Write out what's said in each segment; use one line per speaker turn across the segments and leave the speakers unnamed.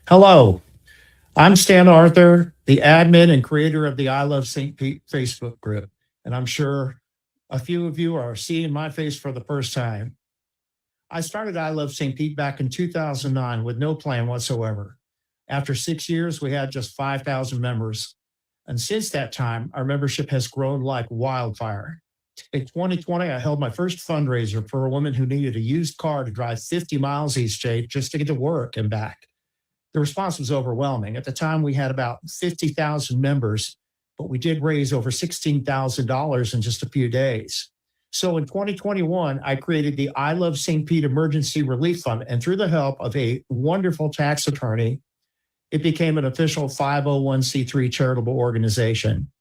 Hello, I'm Stan Arthur, the admin and creator of the I Love St. Pete Facebook group. And I'm sure a few of you are seeing my face for the first time. I started I Love St. Pete back in 2009 with no plan whatsoever. After 6 years, we had just 5,000 members. And since that time, our membership has grown like wildfire. In 2020, I held my first fundraiser for a woman who needed a used car to drive 50 miles each day just to get to work and back. The response was overwhelming. At the time, we had about 50,000 members, but we did raise over $16,000 in just a few days. So in 2021, I created the I Love St. Pete Emergency Relief Fund, and through the help of a wonderful tax attorney, it became an official 501c3 charitable organization.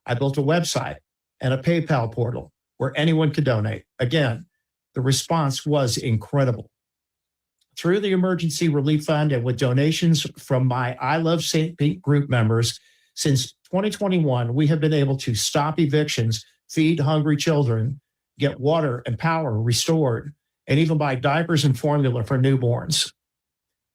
I built a website and a PayPal portal where anyone could donate. Again, the response was incredible. Through the Emergency Relief Fund and with donations from my I Love St. Pete group members, since 2021, we have been able to stop evictions, feed hungry children, get water and power restored, and even buy diapers and formula for newborns.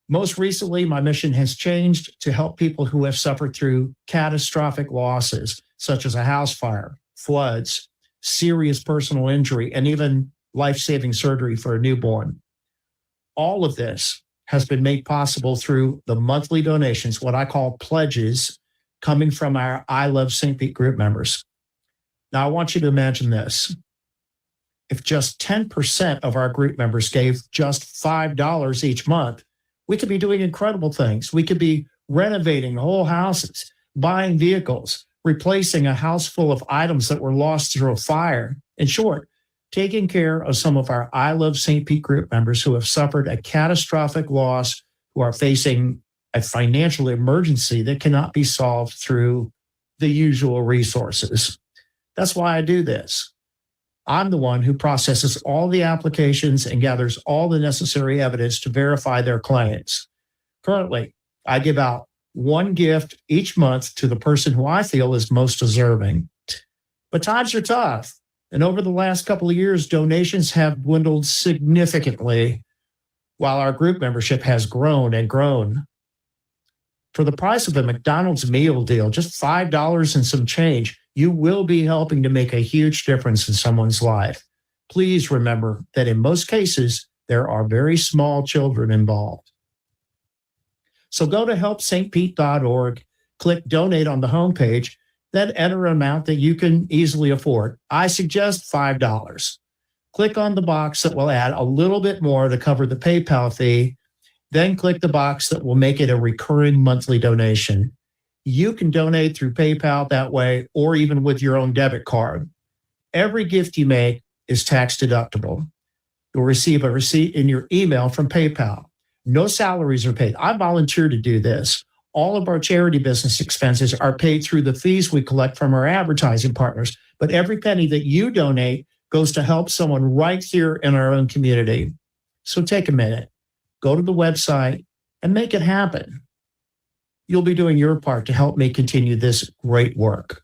Most recently, my mission has changed to help people who have suffered through catastrophic losses, such as a house fire, floods, serious personal injury, and even life-saving surgery for a newborn. All of this has been made possible through the monthly donations, what I call pledges, coming from our I Love St. Pete group members. Now, I want you to imagine this. If just 10% of our group members gave just $5 each month, we could be doing incredible things. We could be renovating whole houses, buying vehicles, replacing a house full of items that were lost through a fire. In short, taking care of some of our I Love St. Pete group members who have suffered a catastrophic loss, who are facing a financial emergency that cannot be solved through the usual resources. That's why I do this. I'm the one who processes all the applications and gathers all the necessary evidence to verify their claims. Currently, I give out one gift each month to the person who I feel is most deserving. But times are tough. And over the last couple of years, donations have dwindled significantly while our group membership has grown and grown. For the price of a McDonald's meal deal, just $5 and some change, you will be helping to make a huge difference in someone's life. Please remember that in most cases, there are very small children involved. So go to helpstpete.org, click donate on the homepage, then enter an amount that you can easily afford. I suggest $5. Click on the box that will add a little bit more to cover the PayPal fee, then click the box that will make it a recurring monthly donation. You can donate through PayPal that way, or even with your own debit card. Every gift you make is tax deductible. You'll receive a receipt in your email from PayPal. No salaries are paid. I volunteer to do this. All of our charity business expenses are paid through the fees we collect from our advertising partners. But every penny that you donate goes to help someone right here in our own community. So take a minute, go to the website, and make it happen. You'll be doing your part to help me continue this great work.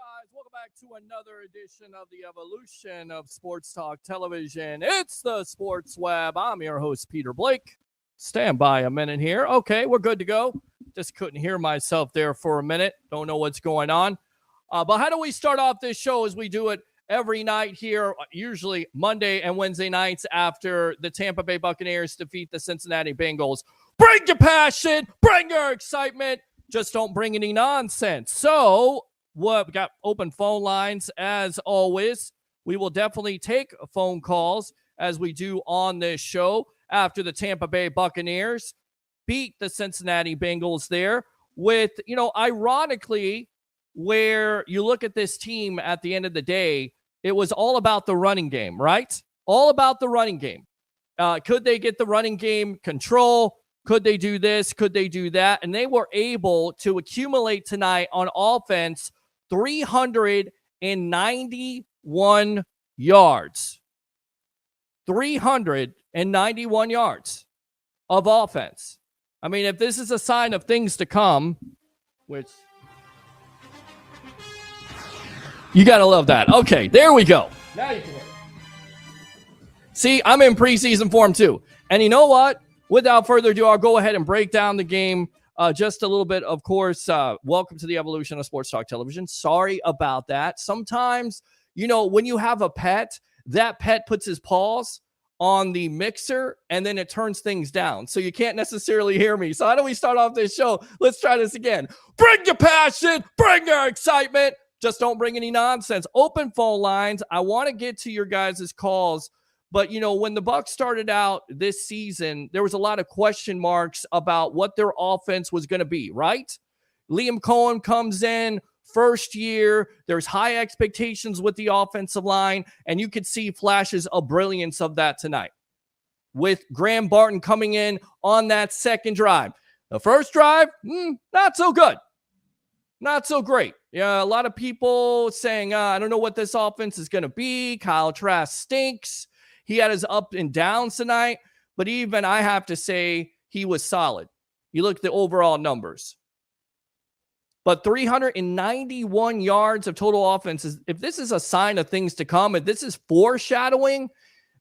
guys? Welcome back to another edition of the evolution of Sports Talk Television. It's the Sports Web. I'm your host, Peter Blake. Stand by a minute here. Okay, we're good to go. Just couldn't hear myself there for a minute. Don't know what's going on. But how do we start off this show as we do it every night here, usually Monday and Wednesday nights after the Tampa Bay Buccaneers defeat the Cincinnati Bengals? Bring your passion, bring your excitement. Just don't bring any nonsense. So, we got open phone lines as always. We will definitely take phone calls as we do on this show after the Tampa Bay Buccaneers beat the Cincinnati Bengals there with, ironically, where you look at this team at the end of the day, it was all about the running game, right? All about the running game. Could they get the running game control? Could they do this? Could they do that? And they were able to accumulate tonight on offense 391 yards. 391 yards of offense. I mean, if this is a sign of things to come, which you got to love that. Okay, there we go. Now you can hear it. See, I'm in preseason form too. And you know what? Without further ado, I'll go ahead and break down the game just a little bit. Of course, welcome to the evolution of Sports Talk Television. Sorry about that. Sometimes, when you have a pet, that pet puts his paws on the mixer and then it turns things down. So you can't necessarily hear me. So how do we start off this show? Let's try this again. Bring your passion, bring your excitement. Just don't bring any nonsense. Open phone lines. I want to get to your guys' calls. But, when the Bucs started out this season, there was a lot of question marks about what their offense was going to be, right? Liam Cohen comes in, first year. There's high expectations with the offensive line, and you could see flashes of brilliance of that tonight. With Graham Barton coming in on that second drive. The first drive, not so good. Not so great. Yeah, a lot of people saying, I don't know what this offense is going to be. Kyle Trask stinks. He had his up and downs tonight, but even I have to say he was solid. You look at the overall numbers. But 391 yards of total offense, if this is a sign of things to come, if this is foreshadowing,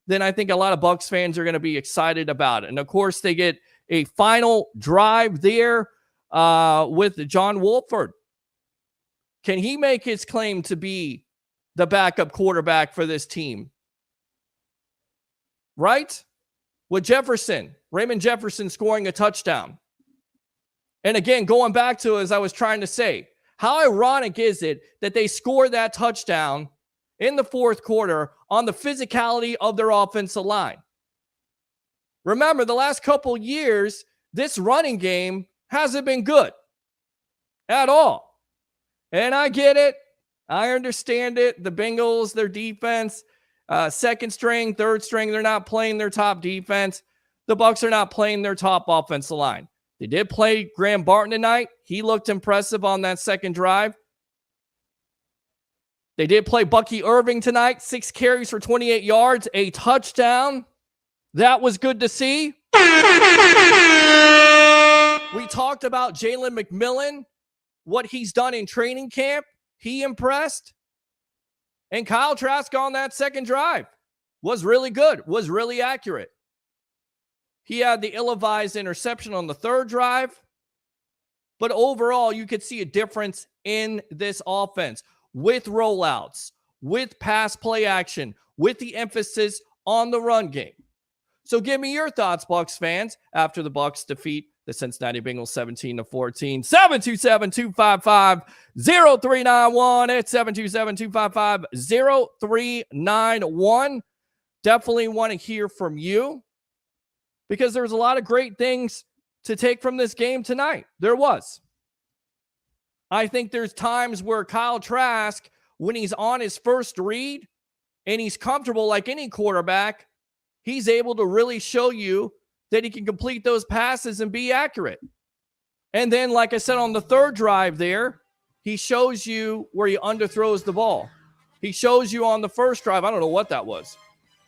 then I think a lot of Bucs fans are going to be excited about it. And, of course, they get a final drive there with John Wolford. Can he make his claim to be the backup quarterback for this team? Right? With Raymond Jefferson scoring a touchdown. And again, going back to as I was trying to say, how ironic is it that they scored that touchdown in the fourth quarter on the physicality of their offensive line? Remember, the last couple years, this running game hasn't been good at all. And I get it. I understand it. The Bengals, their defense, second string, third string, they're not playing their top defense. The Bucs are not playing their top offensive line. They did play Graham Barton tonight. He looked impressive on that second drive. They did play Bucky Irving tonight. 6 carries for 28 yards, a touchdown. That was good to see. We talked about Jalen McMillan, what he's done in training camp. He impressed. And Kyle Trask on that second drive was really good, was really accurate. He had the ill-advised interception on the third drive. But overall, you could see a difference in this offense with rollouts, with pass play action, with the emphasis on the run game. So give me your thoughts, Bucs fans, after the Bucs defeat the Cincinnati Bengals 17-14. 727-255-0391. It's 727-255-0391. Definitely want to hear from you because there's a lot of great things to take from this game tonight. There was. I think there's times where Kyle Trask, when he's on his first read and he's comfortable like any quarterback, he's able to really show you that he can complete those passes and be accurate. And then, like I said, on the third drive there, he shows you where he underthrows the ball. He shows you on the first drive. I don't know what that was.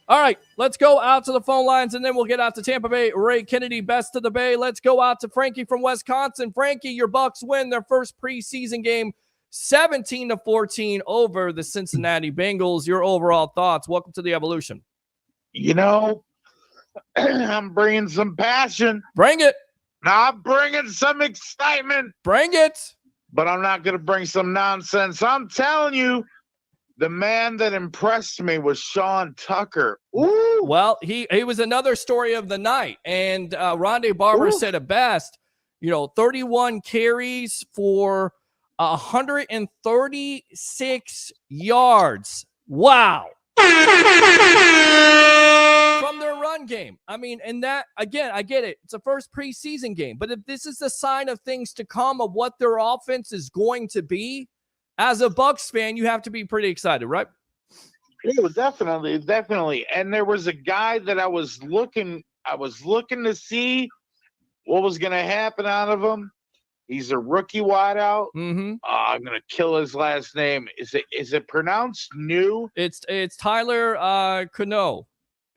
All right, let's go out to the phone lines, and then we'll get out to Tampa Bay. Ray Kennedy, best of the Bay. Let's go out to Frankie from Wisconsin. Frankie, your Bucs win their first preseason game, 17-14 over the Cincinnati Bengals. Your overall thoughts? Welcome to the Evolution.
You know, I'm bringing some passion.
Bring it.
I'm bringing some excitement.
Bring it.
But I'm not going to bring some nonsense. I'm telling you, the man that impressed me was Sean Tucker. Ooh.
Well, he was another story of the night. And Rondé Barber said it best. 31 carries for 136 yards. Wow. From their run game. I mean, and that, again, I get it. It's a first preseason game. But if this is a sign of things to come of what their offense is going to be, as a Bucs fan, you have to be pretty excited, right?
Yeah, definitely. And there was a guy that I was looking to see what was going to happen out of him. He's a rookie wideout.
Mm-hmm.
I'm going to kill his last name. Is it pronounced New?
It's Tyler Cano,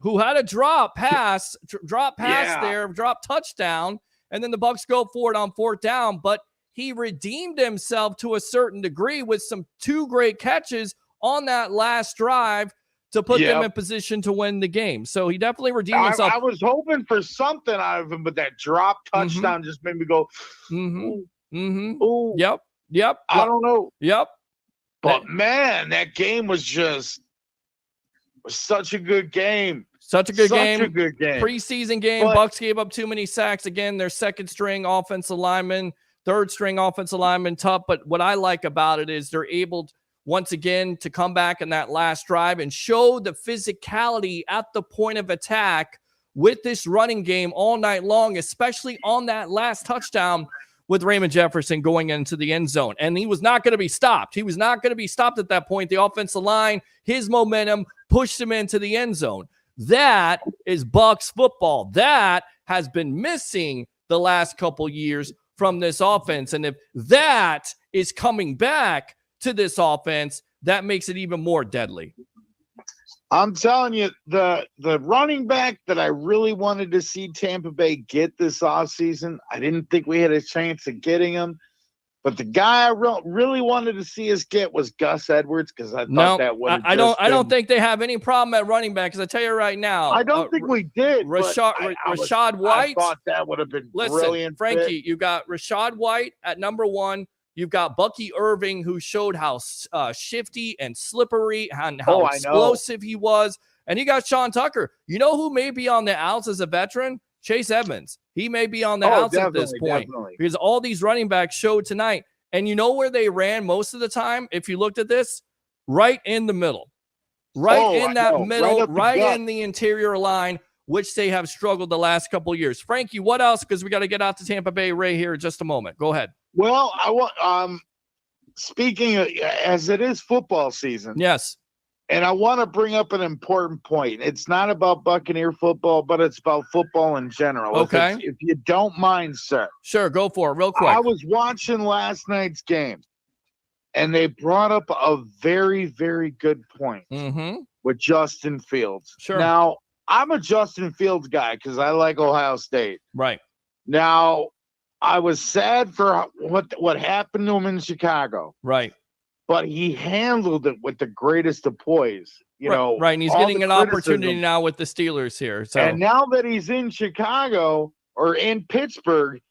who had a drop pass there, drop touchdown, and then the Bucs go for it on fourth down, but he redeemed himself to a certain degree with some 2 great catches on that last drive to put them in position to win the game. So he definitely redeemed himself.
I was hoping for something out of him, but that drop touchdown just made me go, ooh.
Yep.
I don't know.
Yep.
But man, that game was such a good game.
Such a good game.
Preseason
game. Bucs gave up too many sacks. Again, their second string offensive lineman, third string offensive lineman, tough. But what I like about it is they're able once again to come back in that last drive and show the physicality at the point of attack with this running game all night long, especially on that last touchdown with Raymond Jefferson going into the end zone. And he was not going to be stopped. He was not going to be stopped at that point. The offensive line, his momentum pushed him into the end zone. That is Bucs football. That has been missing the last couple years from this offense. And if that is coming back to this offense, that makes it even more deadly.
I'm telling you, the running back that I really wanted to see Tampa Bay get this offseason, I didn't think we had a chance of getting him. But the guy I really wanted to see us get was Gus Edwards, because I thought that would have
I don't think they have any problem at running back, because I tell you right now.
I don't think we did.
Rashad White.
I thought that would have been brilliant.
Frankie, you got Rashad White at number 1. You've got Bucky Irving, who showed how shifty and slippery and how explosive he was. And you got Sean Tucker. You know who may be on the outs as a veteran? Chase Edmonds. He may be on the outs at this point because all these running backs showed tonight. And you know where they ran most of the time? If you looked at this, right in the middle, right in the interior line, which they have struggled the last couple of years. Frankie, what else? Because we got to get out to Tampa Bay Ray here in just a moment. Go ahead.
Well, I want speaking of, as it is football season.
Yes.
And I want to bring up an important point. It's not about Buccaneer football, but it's about football in general.
Okay.
If you don't mind, sir.
Sure, go for it real quick.
I was watching last night's game, and they brought up a very, very good point with Justin Fields.
Sure.
Now, I'm a Justin Fields guy because I like Ohio State.
Right.
Now, I was sad for what happened to him in Chicago.
Right.
But he handled it with the greatest of poise, you know.
Right, and he's getting an opportunity now with the Steelers here. So,
and now that he's in Chicago or in Pittsburgh,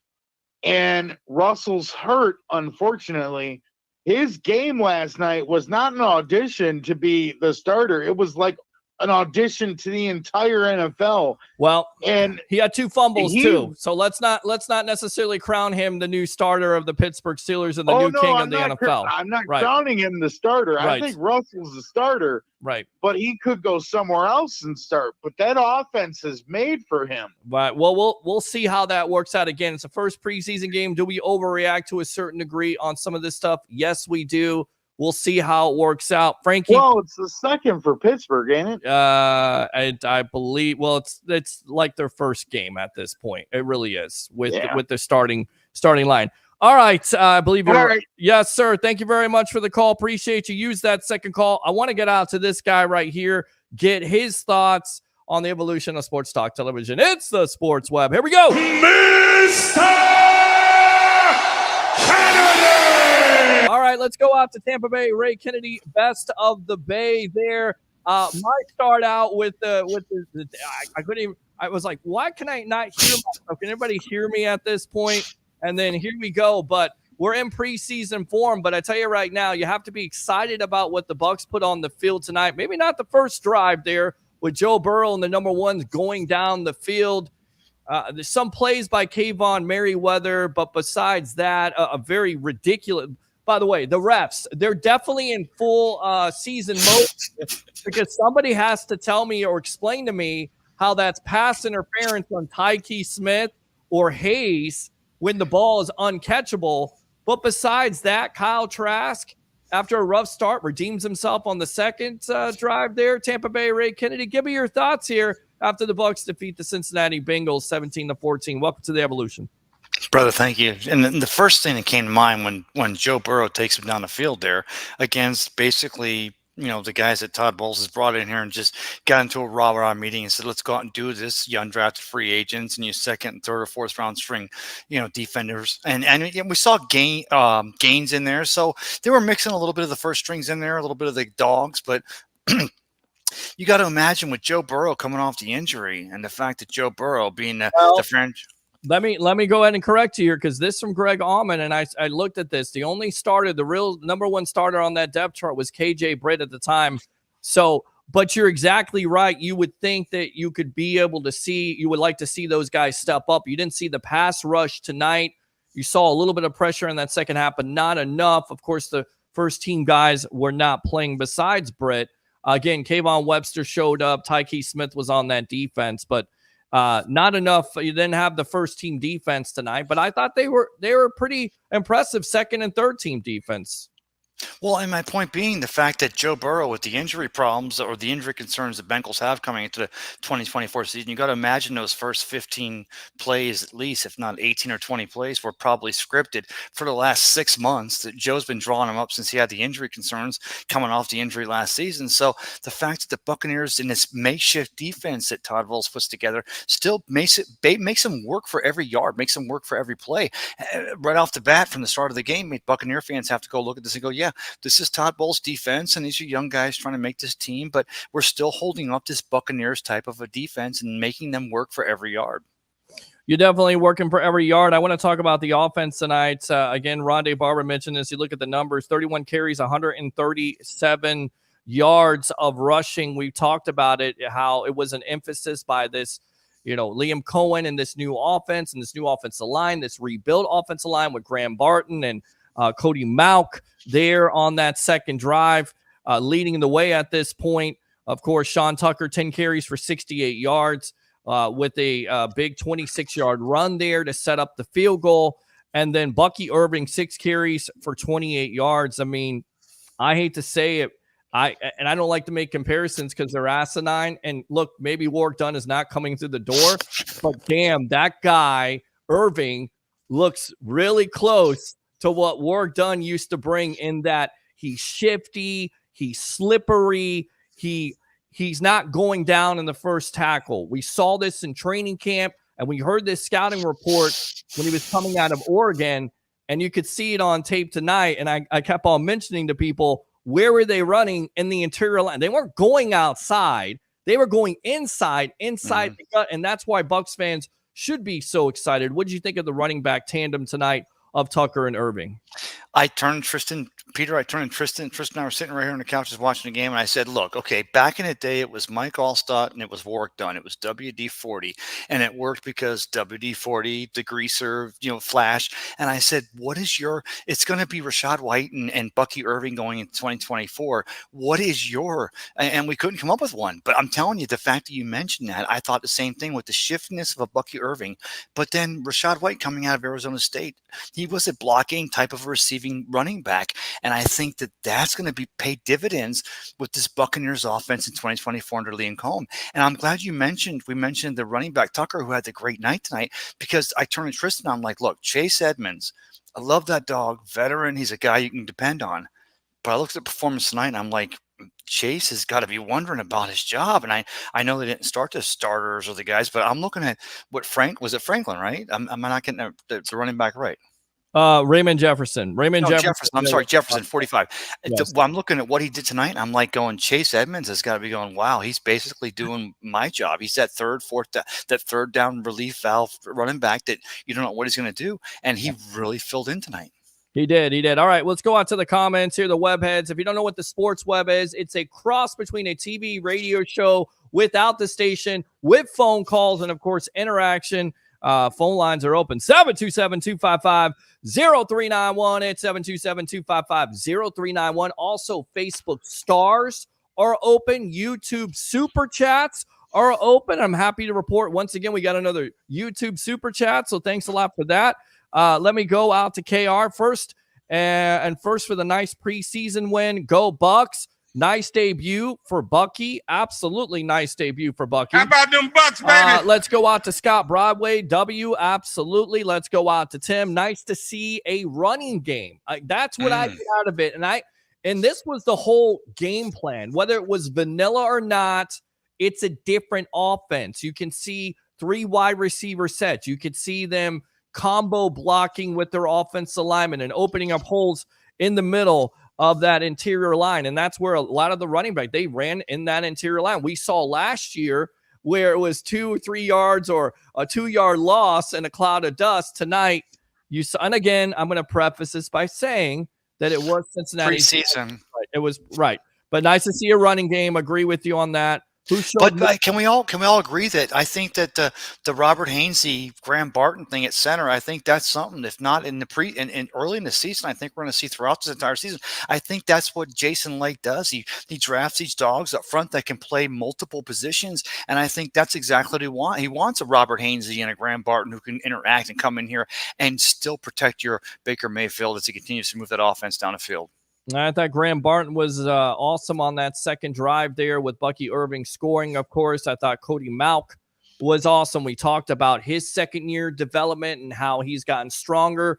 and Russell's hurt, unfortunately, his game last night was not an audition to be the starter. It was like an audition to the entire NFL.
Well,
and
he had 2 fumbles too. So let's not necessarily crown him the new starter of the Pittsburgh Steelers and the new king of the NFL.
I'm not crowning him the starter.
Right.
I think Russell's the starter.
Right.
But he could go somewhere else and start. But that offense is made for him.
Right. Well, we'll see how that works out. Again, it's the first preseason game. Do we overreact to a certain degree on some of this stuff? Yes, we do. We'll see how it works out. Frankie.
Well, it's the second for Pittsburgh, ain't it?
I believe. Well, it's like their first game at this point. It really is with the starting line. All right. I believe you're right. Yes, sir. Thank you very much for the call. Appreciate you. Use that second call. I want to get out to this guy right here. Get his thoughts on the evolution of sports talk television. It's the Sports Web. Here we go. Mr. Kennedy. All right, right, let's go out to Tampa Bay. Ray Kennedy, best of the Bay there. Might start out with I couldn't even. I was like, why can I not hear myself? Can everybody hear me at this point? And then here we go. But we're in preseason form. But I tell you right now, you have to be excited about what the Bucs put on the field tonight. Maybe not the first drive there with Joe Burrow and the number ones going down the field. There's some plays by Kayvon Merriweather, but besides that, a very ridiculous. By the way, the refs, they're definitely in full season mode because somebody has to tell me or explain to me how that's pass interference on Tyke Smith or Hayes when the ball is uncatchable. But besides that, Kyle Trask, after a rough start, redeems himself on the second drive there. Tampa Bay, Ray Kennedy, give me your thoughts here after the Bucs defeat the Cincinnati Bengals 17-14. Welcome to the Evolution.
Brother, thank you. And the first thing that came to mind when Joe Burrow takes him down the field there against basically, the guys that Todd Bowles has brought in here and just got into a rah-rah meeting and said, let's go out and do this, you undrafted free agents and you second, third, or fourth round string, defenders. And we saw gains in there. So they were mixing a little bit of the first strings in there, a little bit of the dogs, but you got to imagine with Joe Burrow coming off the injury and the fact that Joe Burrow being the French.
Let me go ahead and correct you here because this from Greg Allman, and I looked at this. The only starter, the real number one starter on that depth chart was KJ Britt at the time. So, but you're exactly right. You would think that you could be able to see, you would like to see those guys step up. You didn't see the pass rush tonight. You saw a little bit of pressure in that second half, but not enough. Of course, the first team guys were not playing besides Britt. Again, Kayvon Webster showed up. Tyke Smith was on that defense, but not enough. You didn't have the first team defense tonight, but I thought they were pretty impressive second and third team defense.
Well, and my point being the fact that Joe Burrow with the injury problems or the injury concerns the Bengals have coming into the 2024 season, you got to imagine those first 15 plays, at least, if not 18 or 20 plays, were probably scripted for the last 6 months. That Joe's been drawing them up since he had the injury concerns coming off the injury last season. So the fact that the Buccaneers in this makeshift defense that Todd Bowles puts together still makes them work for every yard, makes them work for every play. Right off the bat from the start of the game, made Buccaneer fans have to go look at this and go, yeah, this is Todd Bowles' defense, and these are young guys trying to make this team, but we're still holding up this Buccaneers type of a defense and making them work for every yard.
You're definitely working for every yard. I want to talk about the offense tonight. Again, Rondé Barber mentioned this. You look at the numbers, 31 carries, 137 yards of rushing. We talked about it, how it was an emphasis by this, Liam Cohen and this new offense and this new offensive line, this rebuilt offensive line with Graham Barton and Cody Mauk there on that second drive, leading the way at this point. Of course, Sean Tucker, 10 carries for 68 yards with a big 26-yard run there to set up the field goal. And then Bucky Irving, 6 carries for 28 yards. I mean, I hate to say it. I don't like to make comparisons because they're asinine. And look, maybe Warrick Dunn is not coming through the door, but damn, that guy, Irving, looks really close to what Warrick Dunn used to bring in that he's shifty, he's slippery, he's not going down in the first tackle. We saw this in training camp, and we heard this scouting report when he was coming out of Oregon, and you could see it on tape tonight. And I kept on mentioning to people, where were they running in the interior line? They weren't going outside. They were going inside the gut, and that's why Bucs fans should be so excited. What did you think of the running back tandem tonight of Tucker and Irving?
I turned Peter, Tristan and I were sitting right here on the couch just watching the game, and I said, look, okay, back in the day, it was Mike Allstott and it was Warrick Dunn. It was WD-40, and it worked because WD-40, the greaser, flash. And I said, it's going to be Rachaad White and Bucky Irving going into 2024. What is and we couldn't come up with one. But I'm telling you, the fact that you mentioned that, I thought the same thing with the shiftiness of a Bucky Irving. But then Rachaad White coming out of Arizona State, he was a blocking type of receiving running back. And I think that that's going to be pay dividends with this Buccaneers offense in 2024 under Liam Cohen. And I'm glad we mentioned the running back Tucker, who had the great night tonight, because I turned to Tristan. I'm like, look, Chase Edmonds, I love that dog, veteran. He's a guy you can depend on. But I looked at the performance tonight and I'm like, Chase has got to be wondering about his job. And I know they didn't start the starters or the guys, but I'm looking at what Franklin, right? I'm not getting the running back right.
Raymond Jefferson.
Jefferson. I'm sorry, Jefferson, 45.
Yes.
I'm looking at what he did tonight. I'm like going, Chase Edmonds has got to be going, wow, he's basically doing my job. He's that third down relief valve running back that you don't know what he's going to do. And he really filled in tonight.
He did. All right, let's go out to the comments here, the web heads. If you don't know what the sports web is, it's a cross between a TV radio show without the station, with phone calls, and, of course, interaction. Phone lines are open. 727-255-0391. It's 727-255-0391. Also, Facebook stars are open. YouTube super chats are open. I'm happy to report, once again, we got another YouTube super chat, so thanks a lot for that. Let me go out to KR first. And first for the nice preseason win. Go Bucs. Nice debut for Bucky. Absolutely nice debut for Bucky.
How about them Bucs, baby?
Let's go out to Scott Broadway. W. Absolutely. Let's go out to Tim. Nice to see a running game. That's what I get out of it. And this was the whole game plan. Whether it was vanilla or not, it's a different offense. You can see 3 wide receiver sets. You could see them combo blocking with their offensive linemen and opening up holes in the middle of that interior line. And that's where a lot of the running back, they ran in that interior line. We saw last year where it was 2 or 3 yards or a 2-yard loss and a cloud of dust. Tonight, you saw, and again, I'm going to preface this by saying that it was Cincinnati.
Preseason.
It was right. But nice to see a running game. Agree with you on that.
But can we all agree that I think that the Robert Hainsey, Graham Barton thing at center, I think that's something. If not in the and early in the season, I think we're going to see throughout this entire season. I think that's what Jason Lake does. He drafts these dogs up front that can play multiple positions, and I think that's exactly what he wants. He wants a Robert Hainsey and a Graham Barton who can interact and come in here and still protect your Baker Mayfield as he continues to move that offense down the field.
I thought Graham Barton was awesome on that second drive there with Bucky Irving scoring, of course. I thought Cody Mauch was awesome. We talked about his second-year development and how he's gotten stronger.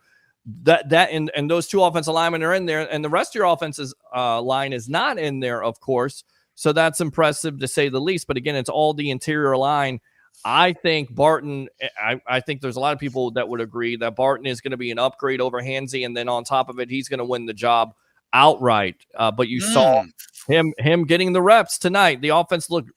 And those 2 offensive linemen are in there, and the rest of your offensive line is not in there, of course. So that's impressive to say the least. But, again, it's all the interior line. I think Barton – I think there's a lot of people that would agree that Barton is going to be an upgrade over Hainsey, and then on top of it, he's going to win the job outright. But you saw him getting the reps tonight. The offense looked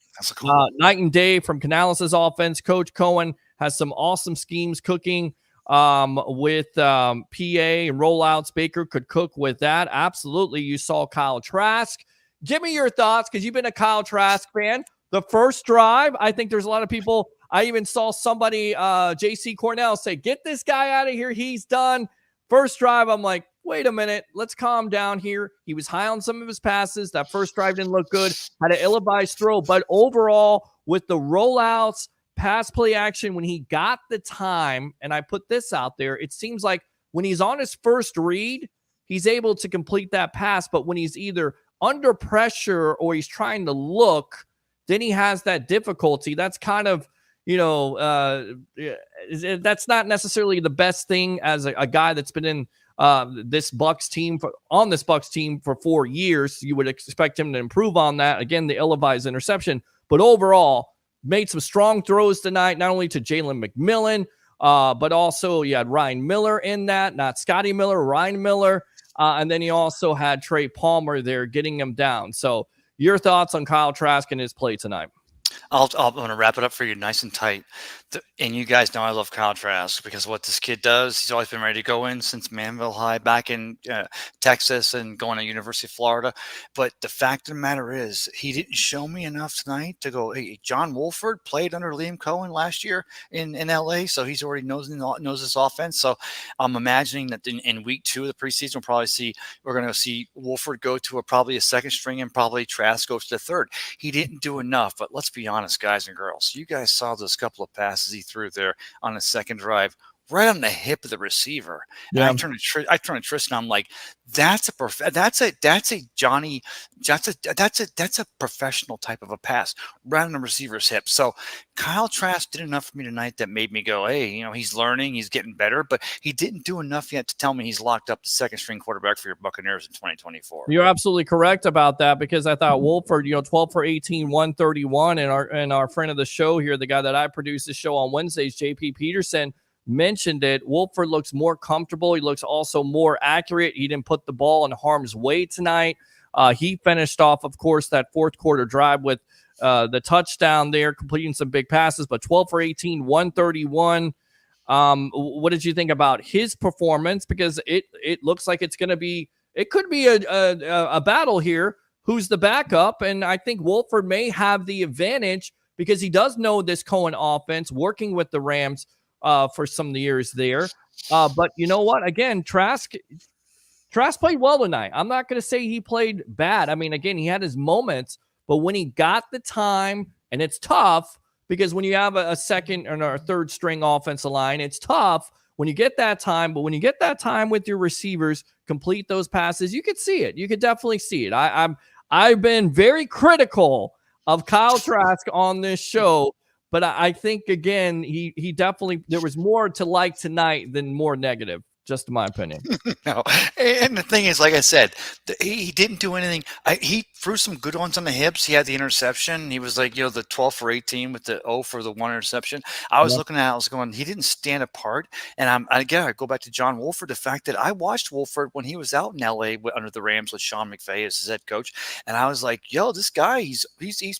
night and day from Canales' offense. Coach Cohen has some awesome schemes cooking with PA and rollouts. Baker could cook with that. Absolutely. You saw Kyle Trask. Give me your thoughts, because you've been a Kyle Trask fan. The first drive, I think there's a lot of people. I even saw somebody, JC Cornell, say, get this guy out of here. He's done. First drive, I'm like, wait a minute, let's calm down here. He was high on some of his passes. That first drive didn't look good. Had an ill-advised throw. But overall, with the rollouts, pass play action, when he got the time, and I put this out there, it seems like when he's on his first read, he's able to complete that pass. But when he's either under pressure or he's trying to look, then he has that difficulty. That's kind of, that's not necessarily the best thing as a guy that's been in this Bucs team for 4 years. You would expect him to improve on that. Again, the ill-advised interception, but overall made some strong throws tonight, not only to Jalen McMillan, but also you had Ryan Miller in that, not Scotty Miller, Ryan Miller. And then he also had Trey Palmer there getting him down. So your thoughts on Kyle Trask and his play tonight?
I'm going to wrap it up for you nice and tight. And you guys know I love Kyle Trask because what this kid does, he's always been ready to go in since Manville High back in Texas and going to University of Florida. But the fact of the matter is he didn't show me enough tonight to go, hey, John Wolford played under Liam Cohen last year in L.A., so he's already knows this offense. So I'm imagining that in week 2 of the preseason, we're going to see Wolford go to probably a second string and probably Trask goes to the third. He didn't do enough, but let's be honest, guys and girls. You guys saw those couple of passes he threw there on the second drive, right on the hip of the receiver.
Yeah.
And I turn to Tristan. I'm like, that's a professional type of a pass right on the receiver's hip. So Kyle Trask did enough for me tonight that made me go, hey, he's learning, he's getting better, but he didn't do enough yet to tell me he's locked up the second string quarterback for your Buccaneers in 2024.
You're absolutely correct about that, because I thought Wolford, 12 for 18, 131, and our friend of the show here, the guy that I produce the show on Wednesdays, JP Peterson, mentioned it. Wolford looks more comfortable. He looks also more accurate. He didn't put the ball in harm's way tonight. He finished off, of course, that fourth quarter drive with the touchdown there, completing some big passes, but 12 for 18, 131. What did you think about his performance? Because it looks like it could be a battle here. Who's the backup? And I think Wolford may have the advantage because he does know this Cohen offense, working with the Rams for some of the years there. But you know what? Again, Trask played well tonight. I'm not going to say he played bad. I mean, again, he had his moments, but when he got the time, and it's tough because when you have a second or a third string offensive line, it's tough when you get that time. But when you get that time with your receivers, complete those passes, you could see it. You could definitely see it. I've been very critical of Kyle Trask on this show, but I think, again, he definitely, there was more to like tonight than more negative. Just in my opinion.
No, and the thing is, like I said, he didn't do anything. He threw some good ones on the hips. He had the interception. He was like, the 12 for 18 with the 0 for the 1 interception. I was looking at it, I was going, he didn't stand apart. And I go back to John Wolford, the fact that I watched Wolford when he was out in LA under the Rams with Sean McVay as his head coach. And I was like, this guy, he's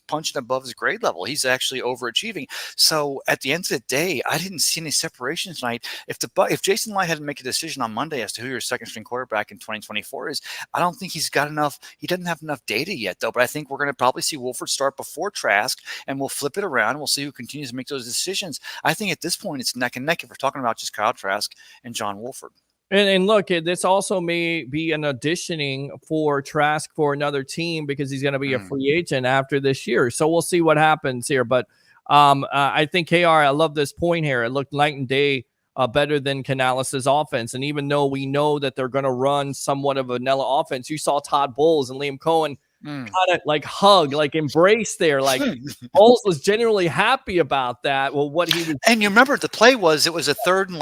punching above his grade level. He's actually overachieving. So at the end of the day, I didn't see any separation tonight. If Jason Light had to make a decision on Monday as to who your second string quarterback in 2024 is, I don't think he's got enough. He doesn't have enough data yet, though. But I think we're going to probably see Wolford start before Trask, and we'll flip it around. We'll see who continues to make those decisions. I think at this point it's neck and neck if we're talking about just Kyle Trask and John Wolford.
And look, this also may be an auditioning for Trask for another team because he's going to be a free agent after this year. So we'll see what happens here. But I think, KR, I love this point here. It looked night and day better than Canales' offense. And even though we know that they're going to run somewhat of a vanilla offense, you saw Todd Bowles and Liam Cohen kind of like hug, like embrace there. Like Bowles was genuinely happy about that. Well, what he was.
And you remember the play was, it was a third and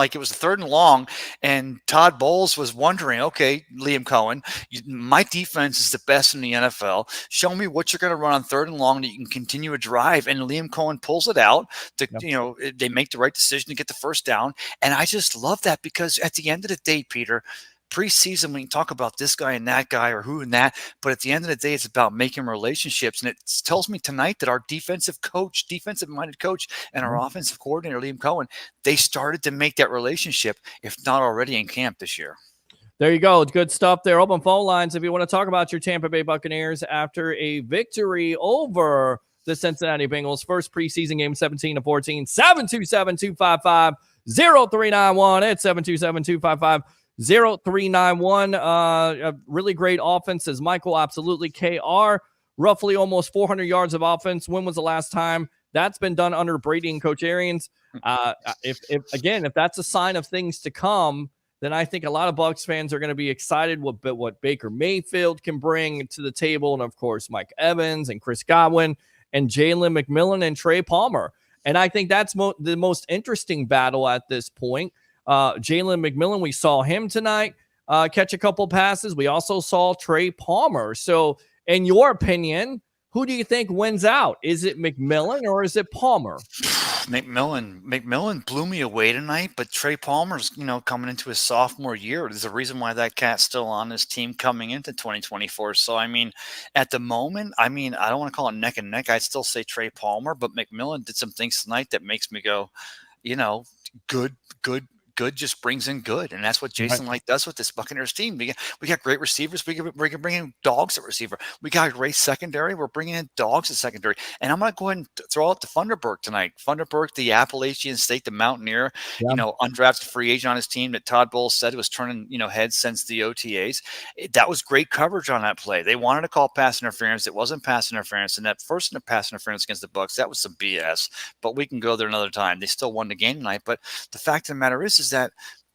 long. And Todd Bowles was wondering, okay, Liam Cohen, my defense is the best in the NFL. Show me what you're going to run on third and long that you can continue a drive. And Liam Cohen pulls it out. They make the right decision to get the first down. And I just love that because at the end of the day, Peter, preseason, we can talk about this guy and that guy or who and that, but at the end of the day, it's about making relationships. And it tells me tonight that our defensive-minded coach and our offensive coordinator, Liam Cohen, they started to make that relationship, if not already in camp this year.
There you go. Good stuff there. Open phone lines if you want to talk about your Tampa Bay Buccaneers after a victory over the Cincinnati Bengals. First preseason game, 17-14, 727-255-0391 at 727-255-0391. 0391. A really great offense, says Michael. Absolutely. KR, roughly almost 400 yards of offense. When was the last time that's been done under Brady and Coach Arians? If that's a sign of things to come, then I think a lot of Bucs fans are going to be excited what Baker Mayfield can bring to the table. And of course, Mike Evans and Chris Godwin and Jalen McMillan and Trey Palmer. And I think that's the most interesting battle at this point. Jalen McMillan, we saw him tonight catch a couple passes. We also saw Trey Palmer. So in your opinion, who do you think wins out? Is it McMillan or is it Palmer?
McMillan blew me away tonight, but Trey Palmer's, coming into his sophomore year. There's a reason why that cat's still on this team coming into 2024. So, at the moment, I don't want to call it neck and neck. I'd still say Trey Palmer, but McMillan did some things tonight that makes me go, good just brings in good. And that's what Jason Light does with this Buccaneers team. We got great receivers. We can bring in dogs at receiver. We got a great secondary. We're bringing in dogs at secondary. And I'm going to go ahead and throw out to Funderburk tonight. Funderburk, the Appalachian State, the Mountaineer, undrafted free agent on his team that Todd Bowles said was turning, heads since the OTAs. That was great coverage on that play. They wanted to call pass interference. It wasn't pass interference. And that first pass interference against the Bucs, that was some BS. But we can go there another time. They still won the game tonight. But the fact of the matter is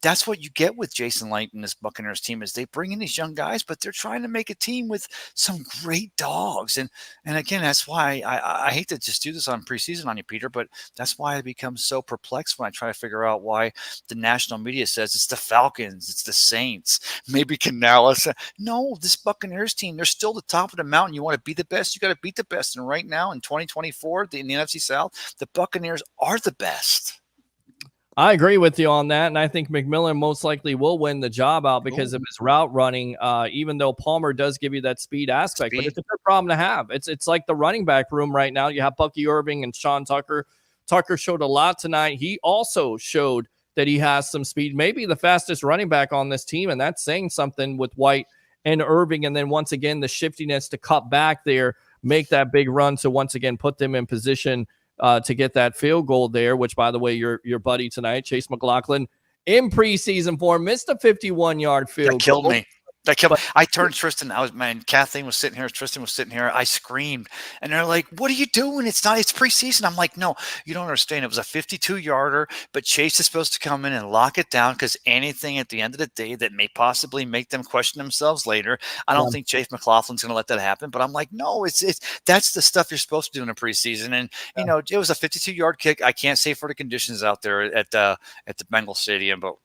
that's what you get with Jason Light and this Buccaneers team is they bring in these young guys, but they're trying to make a team with some great dogs. And again, that's why I hate to just do this on preseason on you, Peter, but that's why I become so perplexed when I try to figure out why the national media says it's the Falcons, it's the Saints, maybe Canales. No, this Buccaneers team, they're still the top of the mountain. You want to be the best, you got to beat the best. And right now in 2024, in the NFC South, the Buccaneers are the best.
I agree with you on that, and I think McMillan most likely will win the job out because of his route running. Even though Palmer does give you that speed aspect, but it's a good problem to have. It's like the running back room right now. You have Bucky Irving and Sean Tucker. Tucker showed a lot tonight. He also showed that he has some speed, maybe the fastest running back on this team, and that's saying something with White and Irving. And then once again, the shiftiness to cut back there, make that big run to once again put them in position to get that field goal there, which, by the way, your buddy tonight, Chase McLaughlin, in preseason form, missed a 51-yard field goal.
That killed me. I turned Tristan. Kathleen was sitting here. Tristan was sitting here. I screamed, and they're like, "What are you doing? It's preseason." I'm like, "No, you don't understand. It was a 52-yarder, but Chase is supposed to come in and lock it down because anything at the end of the day that may possibly make them question themselves later, I don't think Chase McLaughlin's going to let that happen." But I'm like, "No, it's that's the stuff you're supposed to do in a preseason." And you know, it was a 52-yard kick. I can't say for the conditions out there at the Bengals Stadium, but.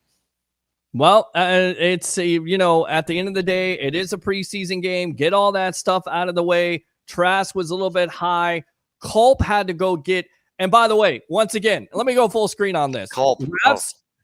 Well, it's, at the end of the day, it is a preseason game. Get all that stuff out of the way. Trask was a little bit high. Culp had to go get, and by the way, once again, let me go full screen on this.
Culp.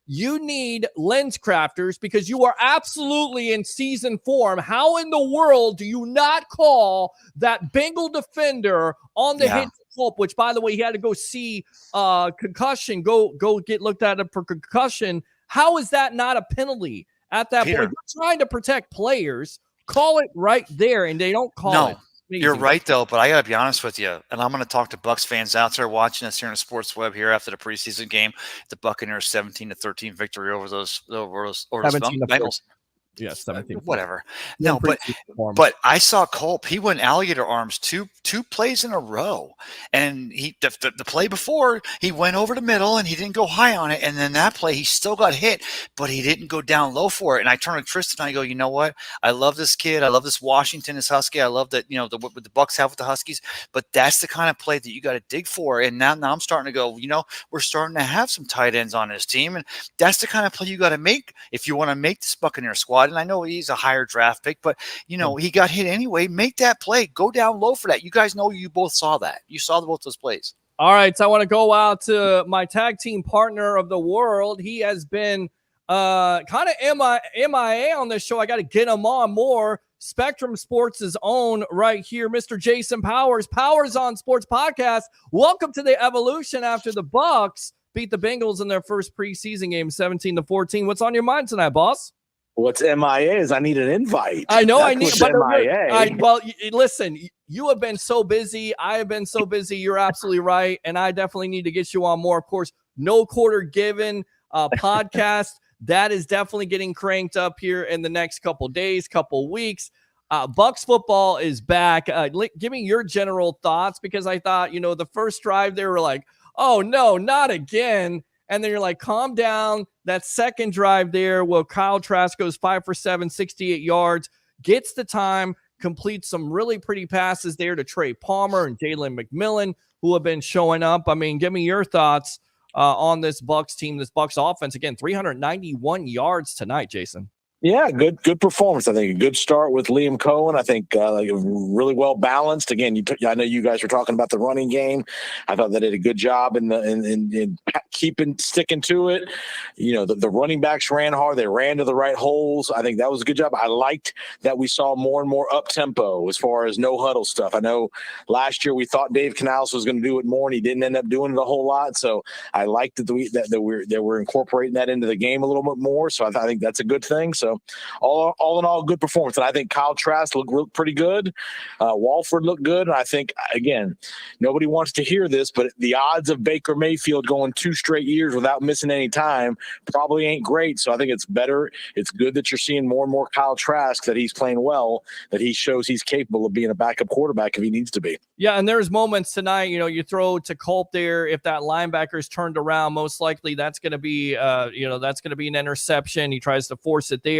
You need lens crafters because you are absolutely in season form. How in the world do you not call that Bengal defender on the hit to Culp, which, by the way, he had to go see concussion, go get looked at for concussion. How is that not a penalty at that point? You're trying to protect players. Call it right there, and they don't call it.
You're right, though, but I got to be honest with you, and I'm going to talk to Bucs fans out there watching us here in the Sports Web here after the preseason game, the Buccaneers 17-13 victory over those Bengals.
Yes, 17.
Whatever. No, but I saw Culp. He went alligator arms two plays in a row, and the play before he went over the middle and he didn't go high on it, and then that play he still got hit, but he didn't go down low for it. And I turned to Tristan and I go, you know what? I love this kid. I love this Washington, this Husky. I love that what the Bucs have with the Huskies. But that's the kind of play that you got to dig for. And now I'm starting to go. We're starting to have some tight ends on this team, and that's the kind of play you got to make if you want to make this Buccaneer squad. And I know he's a higher draft pick, but he got hit anyway. Make that play. Go down low for that. You guys know you both saw that. You saw both those plays.
All right, so I want to go out to my tag team partner of the world. He has been kind of MIA on this show. I got to get him on more. Spectrum Sports' own right here, Mr. Jason Powers. Powers on Sports Podcast. Welcome to the evolution after the Bucs beat the Bengals in their first preseason game, 17-14. What's on your mind tonight, boss?
What's MIA is I need an invite.
I know.
MIA.
Listen, you have been so busy. I have been so busy. You're absolutely right. And I definitely need to get you on more. Of course, No Quarter Given podcast. That is definitely getting cranked up here in the next couple days, couple weeks. Bucs football is back. Give me your general thoughts, because I thought, the first drive they were like, oh, no, not again. And then you're like, calm down. That second drive there, Kyle Trask goes 5 for 7, 68 yards, gets the time, completes some really pretty passes there to Trey Palmer and Jalen McMillan, who have been showing up. I mean, give me your thoughts on this Bucs team, this Bucs offense. Again, 391 yards tonight, Jason.
Yeah, good performance. I think a good start with Liam Cohen. I think really well balanced. Again, I know you guys were talking about the running game. I thought they did a good job in sticking to it. The running backs ran hard. They ran to the right holes. I think that was a good job. I liked that we saw more and more up tempo as far as no huddle stuff. I know last year we thought Dave Canales was going to do it more, and he didn't end up doing it a whole lot. So I liked that we're incorporating that into the game a little bit more. So I think that's a good thing. So all in all, good performance. And I think Kyle Trask looked pretty good. Walford looked good. And I think, again, nobody wants to hear this, but the odds of Baker Mayfield going 2 straight years without missing any time probably ain't great. So I think it's better. It's good that you're seeing more and more Kyle Trask, that he's playing well, that he shows he's capable of being a backup quarterback if he needs to be.
Yeah, and there's moments tonight, you throw to Culp there. If that linebacker's turned around, most likely that's going to be, that's going to be an interception. He tries to force it there.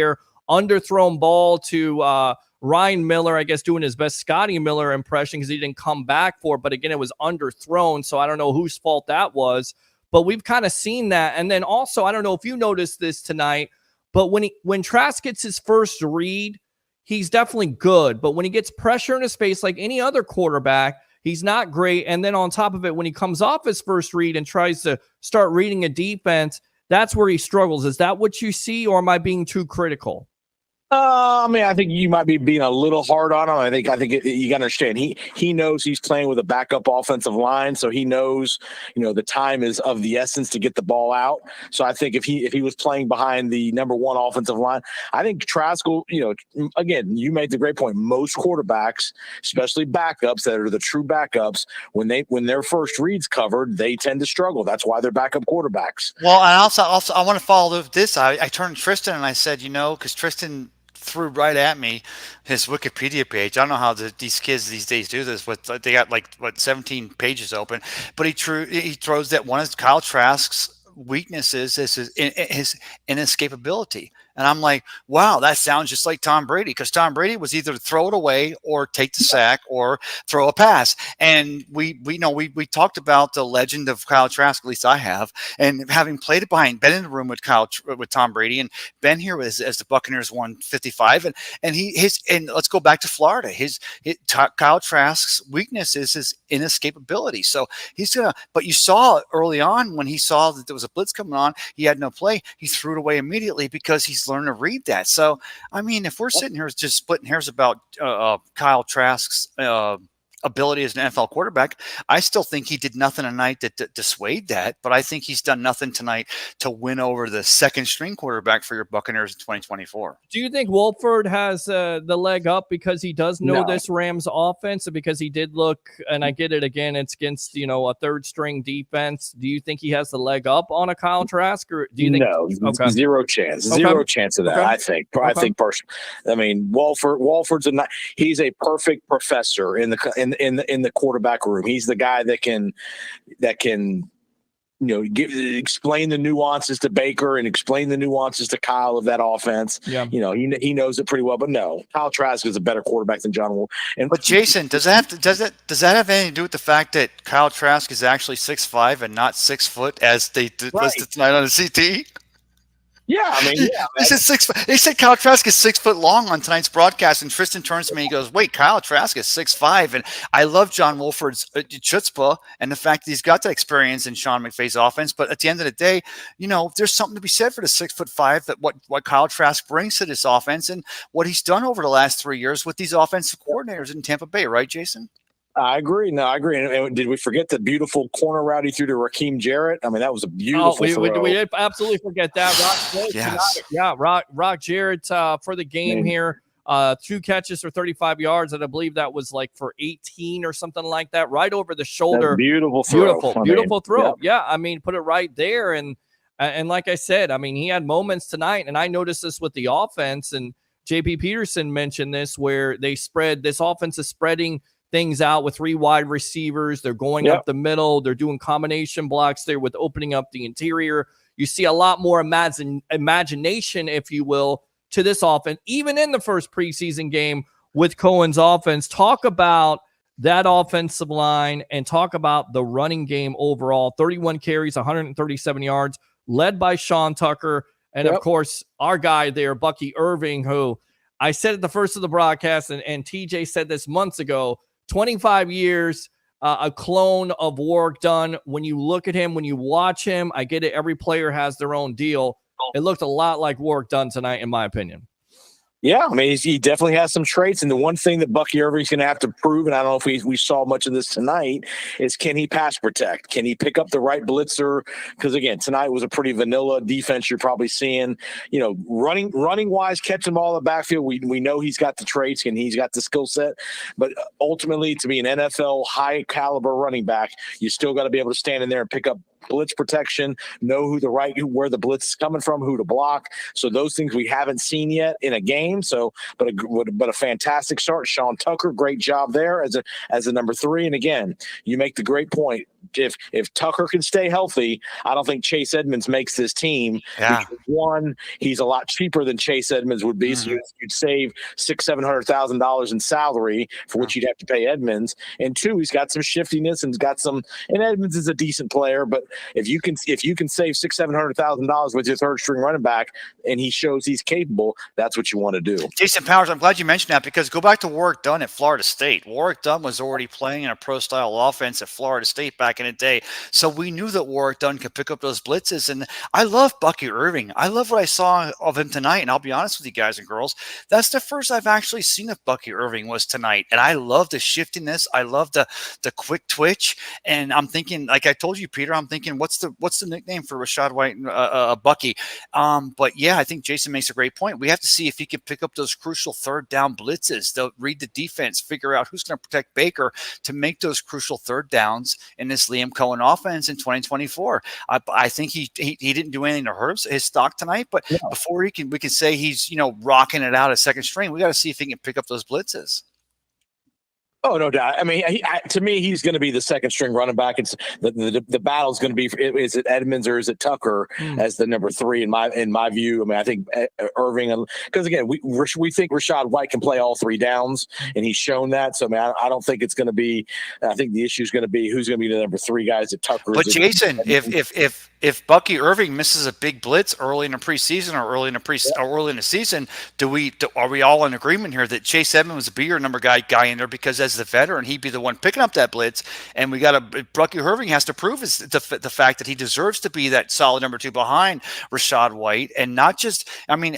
Underthrown ball to Ryan Miller, I guess doing his best Scotty Miller impression because he didn't come back for it. But again, it was underthrown, so I don't know whose fault that was. But we've kind of seen that. And then also, I don't know if you noticed this tonight, but when Trask gets his first read, he's definitely good. But when he gets pressure in his face like any other quarterback, he's not great. And then on top of it, when he comes off his first read and tries to start reading a defense, that's where he struggles. Is that what you see, or am I being too critical?
I mean, I think you might be being a little hard on him. I think you got to understand he knows he's playing with a backup offensive line, so he knows the time is of the essence to get the ball out. So I think if he was playing behind the number one offensive line, I think Trask will. Again, you made the great point. Most quarterbacks, especially backups that are the true backups, when their first read's covered, they tend to struggle. That's why they're backup quarterbacks.
Well, I also I want to follow this. I turned to Tristan and I said, because Tristan threw right at me his Wikipedia page. I don't know how these kids these days do this. They got 17 pages open, but he throws that one of Kyle Trask's weaknesses is his inescapability. And I'm like, wow, that sounds just like Tom Brady, because Tom Brady was either throw it away or take the sack or throw a pass. And we talked about the legend of Kyle Trask, at least I have, and having played it behind, been in the room with Tom Brady, and been here as the Buccaneers won 55, and let's go back to Florida. Kyle Trask's weakness is his inescapability. So but you saw early on when he saw that there was a blitz coming on, he had no play. He threw it away immediately because he's learned to read that. So, I mean, if we're sitting here just splitting hairs about Kyle Trask's ability as an NFL quarterback, I still think he did nothing tonight to dissuade that, but I think he's done nothing tonight to win over the second string quarterback for your Buccaneers in 2024.
Do you think Wolford has the leg up because he does know this Rams offense, and because he did look, and I get it again, it's against a third string defense? Do you think he has the leg up on a Kyle Trask, or do you think
zero chance, zero chance of that? I think personally. I mean, Wolford's he's a perfect professor in the quarterback room. He's the guy that can explain the nuances to Baker and explain the nuances to Kyle of that offense. Yeah. He knows it pretty well. But no, Kyle Trask is a better quarterback than John Wolf.
But Jason, does that have anything to do with the fact that Kyle Trask is actually 6'5" and not 6 foot as they listed tonight on the CT?
Yeah, I mean,
they said Kyle Trask is 6 foot long on tonight's broadcast, and Tristan turns to me and he goes, "Wait, Kyle Trask is 6'5", and I love John Wolford's chutzpah and the fact that he's got that experience in Sean McVay's offense. But at the end of the day, there's something to be said for the 6'5", that what Kyle Trask brings to this offense and what he's done over the last 3 years with these offensive coordinators in Tampa Bay, right, Jason?
I agree. No, I agree. And did we forget the beautiful corner route he threw to Raheem Jarrett? I mean, that was a beautiful throw.
We did absolutely forget that. Rock Jarrett for the game here. 2 catches for 35 yards, and I believe that was for 18 or something like that, right over the shoulder.
Beautiful throw.
Beautiful throw. Yeah, I mean, put it right there. And like I said, I mean, he had moments tonight, and I noticed this with the offense, and JP Peterson mentioned this, where this offense is spreading things out with 3 wide receivers. They're going up the middle. They're doing combination blocks there with opening up the interior. You see a lot more imagination, if you will, to this offense, even in the first preseason game with Cohen's offense. Talk about that offensive line and talk about the running game overall. 31 carries, 137 yards, led by Sean Tucker. And, of course, our guy there, Bucky Irving, who I said at the first of the broadcast, and TJ said this months ago, 25 years, a clone of Warrick Dunn. When you look at him, when you watch him, I get it. Every player has their own deal. It looked a lot like Warrick Dunn tonight, in my opinion.
Yeah, I mean, he definitely has some traits. And the one thing that Bucky Irving's going to have to prove, and I don't know if we saw much of this tonight, is can he pass protect? Can he pick up the right blitzer? Because, again, tonight was a pretty vanilla defense you're probably seeing. Running-wise, catching the ball in the backfield, we know he's got the traits and he's got the skill set. But ultimately, to be an NFL high-caliber running back, you still got to be able to stand in there and pick up blitz protection, know where the blitz is coming from, who to block. So those things we haven't seen yet in a game. So, but a fantastic start. Sean Tucker, great job there as a number 3. And again, you make the great point. If Tucker can stay healthy, I don't think Chase Edmonds makes this team.
Yeah.
One, he's a lot cheaper than Chase Edmonds would be. So you'd save $600,000-$700,000 in salary for which you'd have to pay Edmonds. And 2, he's got some shiftiness and and Edmonds is a decent player, but if you can save $600,000-$700,000 with your third string running back and he shows he's capable, that's what you want to do.
Jason Powers, I'm glad you mentioned that, because go back to Warrick Dunn at Florida State. Warrick Dunn was already playing in a pro style offense at Florida State back back in the day. So we knew that Warwick Dunn could pick up those blitzes. And I love Bucky Irving. I love what I saw of him tonight. And I'll be honest with you guys and girls, that's the first I've actually seen of Bucky Irving was tonight. And I love the shiftiness. I love the quick twitch. And I'm thinking, like I told you, Peter, I'm thinking, what's the nickname for Rashad White and Bucky? But yeah, I think Jason makes a great point. We have to see if he can pick up those crucial third down blitzes. They'll read the defense, figure out who's going to protect Baker to make those crucial third downs in this Liam Cohen offense in 2024. I think he didn't do anything to hurt his stock tonight, but before we can say he's rocking it out at second string, we got to see if he can pick up those blitzes.
Oh, no doubt. I mean, to me, he's going to be the second string running back. It's the battle's going to be: is it Edmonds or is it Tucker as the number 3 in my view? I mean, I think Irving, because again, we think Rashad White can play all 3 downs, and he's shown that. So I mean, I don't think it's going to be. I think the issue is going to be who's going to be the number 3 guys at Tucker.
But Jason, if Bucky Irving misses a big blitz early in the preseason or early in the season, are we all in agreement here that Chase Edmonds would be your number guy in there because as the veteran, he'd be the one picking up that blitz, and Bucky Irving has to prove the fact that he deserves to be that solid number 2 behind Rashad White, and not just. I mean,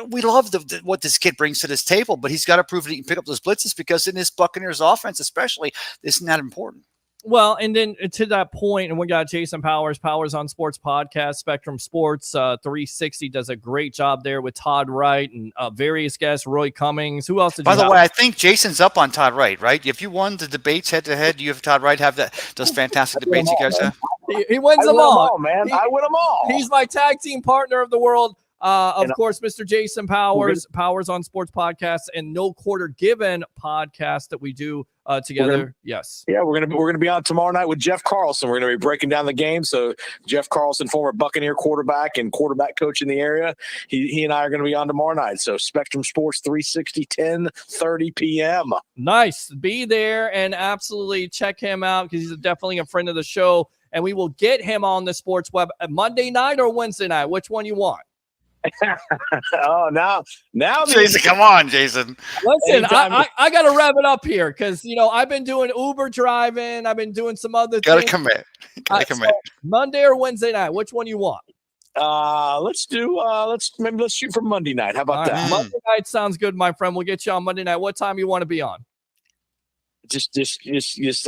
we love what this kid brings to this table, but he's got to prove that he can pick up those blitzes because in this Buccaneers offense, especially, isn't that important?
Well, and then to that point, and we got Jason Powers on Sports Podcast, Spectrum Sports 360 does a great job there with Todd Wright and various guests, Roy Cummings. Who else did
By
you
the
have?
way, I think Jason's up on Todd Wright, right? If you won the debates head to head, you have Todd Wright have those fantastic debates you guys have?
He wins them all,
man. I win them all.
He's my tag team partner of the world. Of course, Mr. Jason Powers on Sports Podcasts and No Quarter Given podcast that we do together. Yes.
Yeah, we're gonna be on tomorrow night with Jeff Carlson. We're gonna be breaking down the game. So Jeff Carlson, former Buccaneer quarterback and quarterback coach in the area, he and I are gonna be on tomorrow night. So Spectrum Sports 360, 10:30 p.m.
Nice. Be there and absolutely check him out because he's definitely a friend of the show. And we will get him on the Sports Web Monday night or Wednesday night. Which one you want?
Oh, now,
Jason, come on, Jason.
Listen, I got to wrap it up here because I've been doing Uber driving. I've been doing some other
Gotta
things.
commit.
So Monday or Wednesday night. Which one you want?
Let's shoot for Monday night. How about that?
Monday night sounds good, my friend. We'll get you on Monday night. What time you want to be on?
Just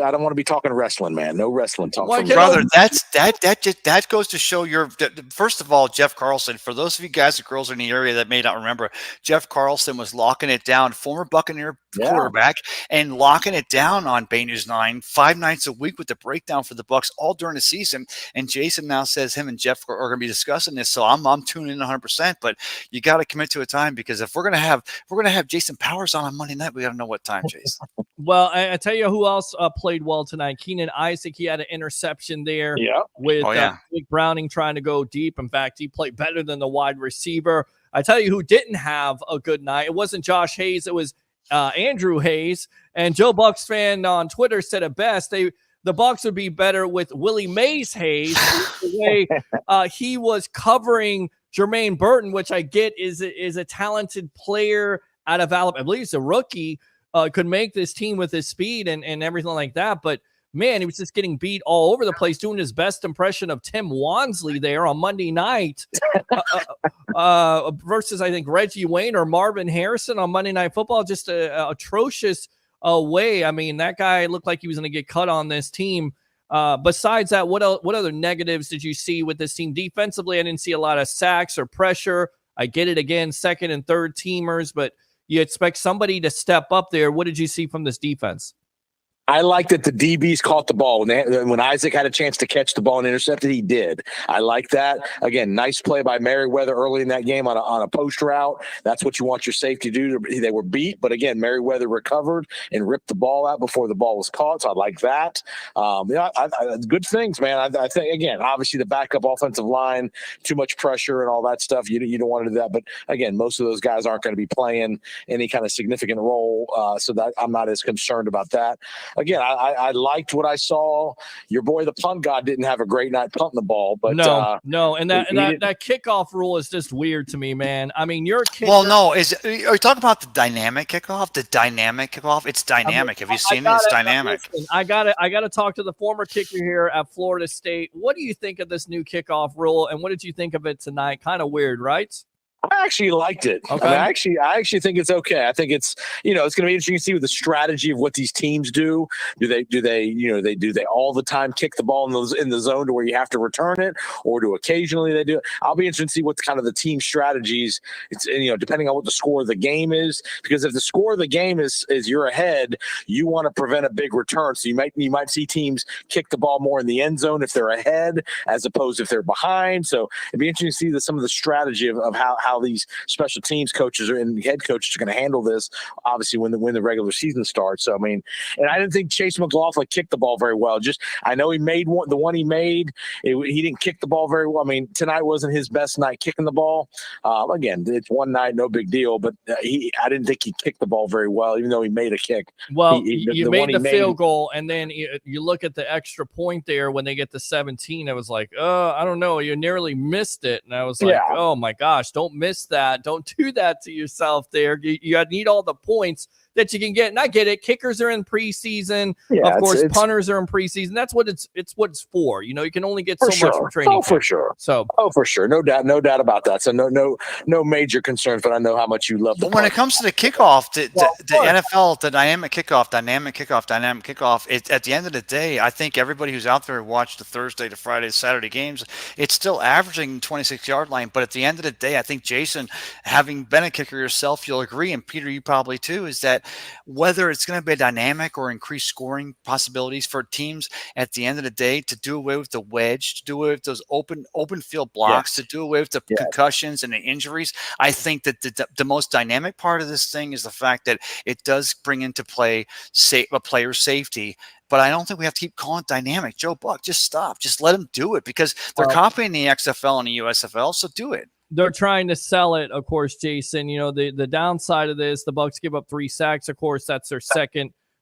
I don't want to be talking wrestling, man. No wrestling talk.
Brother, that goes to show first of all, Jeff Carlson, for those of you guys and girls in the area that may not remember, Jeff Carlson was locking it down, former Buccaneer quarterback, and locking it down on Bay News 9 5 nights a week with the breakdown for the Bucs all during the season. And Jason now says him and Jeff are going to be discussing this. So I'm tuning in 100%, but you got to commit to a time because if we're going to have Jason Powers on Monday night, we got to know what time, Jason.
Well, I tell you who else played well tonight. Keenan Isaac, he had an interception there with Nick Browning trying to go deep. In fact, he played better than the wide receiver. I tell you who didn't have a good night. It wasn't Josh Hayes. It was Andrew Hayes. And Joe Bucs fan on Twitter said it best. The Bucs would be better with Willie Mays Hayes. The way he was covering Jermaine Burton, which I get is a talented player out of Alabama. I believe he's a rookie. Could make this team with his speed and everything like that. But, man, he was just getting beat all over the place, doing his best impression of Tim Wansley there on Monday night versus, I think, Reggie Wayne or Marvin Harrison on Monday Night Football. Just a atrocious way. I mean, that guy looked like he was going to get cut on this team. Besides that, what other negatives did you see with this team? Defensively, I didn't see a lot of sacks or pressure. I get it again, second and third teamers, but you expect somebody to step up there. What did you see from this defense?
I like that the DBs caught the ball. When Isaac had a chance to catch the ball and intercept it, he did. I like that. Again, nice play by Merriweather early in that game on a post route. That's what you want your safety to do. They were beat, but again, Merriweather recovered and ripped the ball out before the ball was caught. So I like that. Good things, man. I think, again, obviously the backup offensive line, too much pressure and all that stuff. You don't want to do that. But again, most of those guys aren't going to be playing any kind of significant role. So that I'm not as concerned about that. again, I liked what I saw. Your boy, the punt god, didn't have a great night punting the ball, but
no, and that kickoff rule is just weird to me, man. I mean, your kicker.
Well, no, are you talking about the dynamic kickoff? The dynamic kickoff? It's dynamic. Have you seen it? It's dynamic.
Listen, I gotta talk to the former kicker here at Florida State. What do you think of this new kickoff rule, and what did you think of it tonight? Kind of weird, right?
I actually liked it.
Okay.
I actually think it's okay. I think it's, it's going to be interesting to see with the strategy of what these teams do. Do they all the time kick the ball in the zone to where you have to return it, or do occasionally they do it? I'll be interested to see what's kind of the team strategies. It's, depending on what the score of the game is, because if the score of the game is you're ahead, you want to prevent a big return. So you might see teams kick the ball more in the end zone if they're ahead, as opposed if they're behind. So it'd be interesting to see some of the strategy of how these special teams coaches and head coaches are going to handle this, obviously, when the regular season starts. So, I mean, and I didn't think Chase McLaughlin kicked the ball very well. I know he made the one he made. He didn't kick the ball very well. I mean, tonight wasn't his best night kicking the ball. Again, it's one night, no big deal, but I didn't think he kicked the ball very well, even though he made a kick.
Well, you made the field goal, and then you look at the extra point there when they get to 17. I was like, I don't know. You nearly missed it. And I was like, oh, my gosh, don't miss that. Don't do that to yourself there. You need all the points that you can get. And I get it. Kickers are in preseason. Of course, punters are in preseason. That's what it's for. You can only get so much for training.
Oh, for sure.
So,
for sure. No doubt about that. So no major concerns, but I know how much you love the
when it comes to the kickoff, the NFL, the dynamic kickoff, at the end of the day, I think everybody who's out there who watched the Thursday to Friday to Saturday games, it's still averaging 26-yard line. But at the end of the day, I think, Jason, having been a kicker yourself, you'll agree, and Peter, you probably too, is that whether it's going to be a dynamic or increased scoring possibilities for teams at the end of the day, to do away with the wedge, to do away with those open field blocks, to do away with the concussions and the injuries, I think that the most dynamic part of this thing is the fact that it does bring into play a player's safety. But I don't think we have to keep calling it dynamic. Joe Buck, just stop. Just let them do it, because they're copying the XFL and the USFL, so do it.
They're trying to sell it, of course, Jason. The downside of this, the Bucs give up 3 sacks. Of course, that's their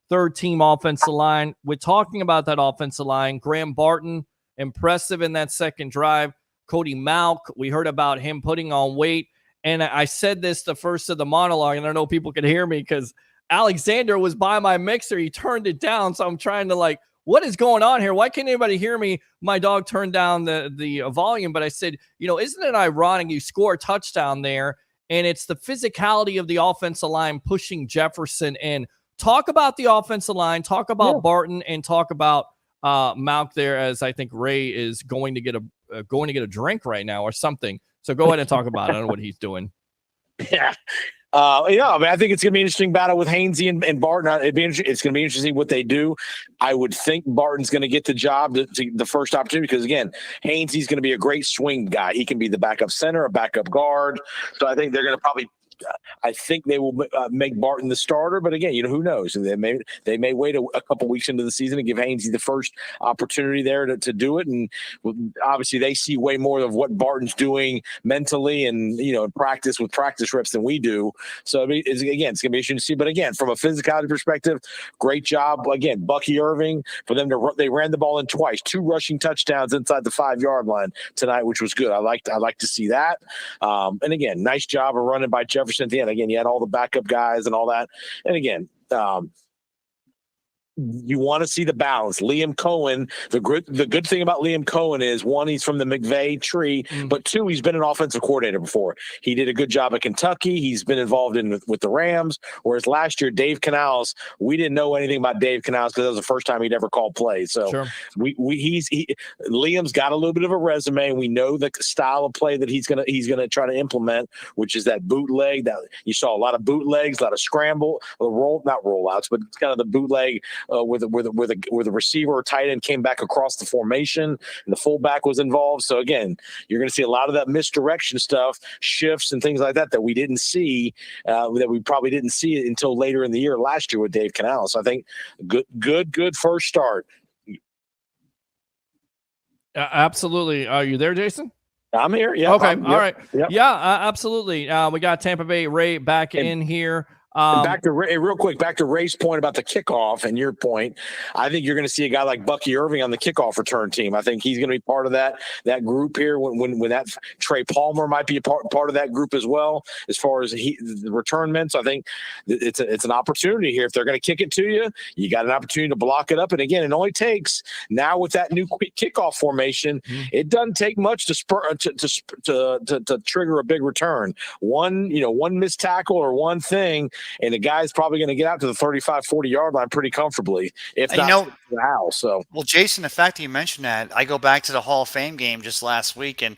third team offensive line. We're talking about that offensive line. Graham Barton, impressive in that second drive. Cody Malk, we heard about him putting on weight. And I said this the first of the monologue, and I know people could hear me because Alexander was by my mixer. He turned it down, so I'm trying to what is going on here? Why can't anybody hear me? My dog turned down the volume, but I said, isn't it ironic you score a touchdown there, and it's the physicality of the offensive line pushing Jefferson in. Talk about the offensive line, talk about Barton, and talk about Malk there, as I think Ray is going to get a drink right now or something. So go ahead and talk about it. I don't know what he's doing.
Yeah. I mean, I think it's going to be an interesting battle with Hainsey and Barton. It's going to be interesting what they do. I would think Barton's going to get the job, the first opportunity, because, again, Hainsey's going to be a great swing guy. He can be the backup center, a backup guard. So I think they're going to probably – I think they will make Barton the starter, but again, who knows? They may wait a couple weeks into the season and give Hainsey the first opportunity there to do it. And obviously, they see way more of what Barton's doing mentally and in practice with practice reps than we do. So it's going to be interesting to see. But again, from a physicality perspective, great job again, Bucky Irving, for them they ran the ball in twice, 2 rushing touchdowns inside the 5-yard line tonight, which was good. I like to see that. And again, nice job of running by Jefferson at the end. Again, you had all the backup guys and all that. And again, you want to see the balance. Liam Cohen, the good thing about Liam Cohen is, 1, he's from the McVay tree, but 2, he's been an offensive coordinator before. He did a good job at Kentucky. He's been involved with the Rams, whereas last year, Dave Canales, we didn't know anything about Dave Canales because that was the first time he'd ever called plays. So
sure.
Liam's got a little bit of a resume. We know the style of play that he's gonna try to implement, which is that bootleg. That you saw a lot of bootlegs, a lot of scramble, not rollouts, but it's kind of the bootleg. Where the receiver or tight end came back across the formation and the fullback was involved. So again, you're going to see a lot of that misdirection stuff, shifts and things like that we didn't see, that we probably didn't see it until later in the year last year with Dave Canales. So I think good first start.
Absolutely. Are you there, Jason?
I'm here. Yeah.
Okay. All right.
Yep.
Yeah, absolutely. We got Tampa Bay Ray back in here.
Back to real quick, back to Ray's point about the kickoff and your point. I think you're going to see a guy like Bucky Irving on the kickoff return team. I think he's going to be part of that group here. When that Trey Palmer might be a part of that group as well. As far as the return men, so I think it's an opportunity here. If they're going to kick it to you, you got an opportunity to block it up. And again, it only takes now with that new quick kickoff formation. It doesn't take much to trigger a big return. One missed tackle or one thing. And the guy's probably going to get out to the 35, 40-yard line pretty comfortably, if not to the house. So,
well, Jason, the fact that you mentioned that, I go back to the Hall of Fame game just last week, and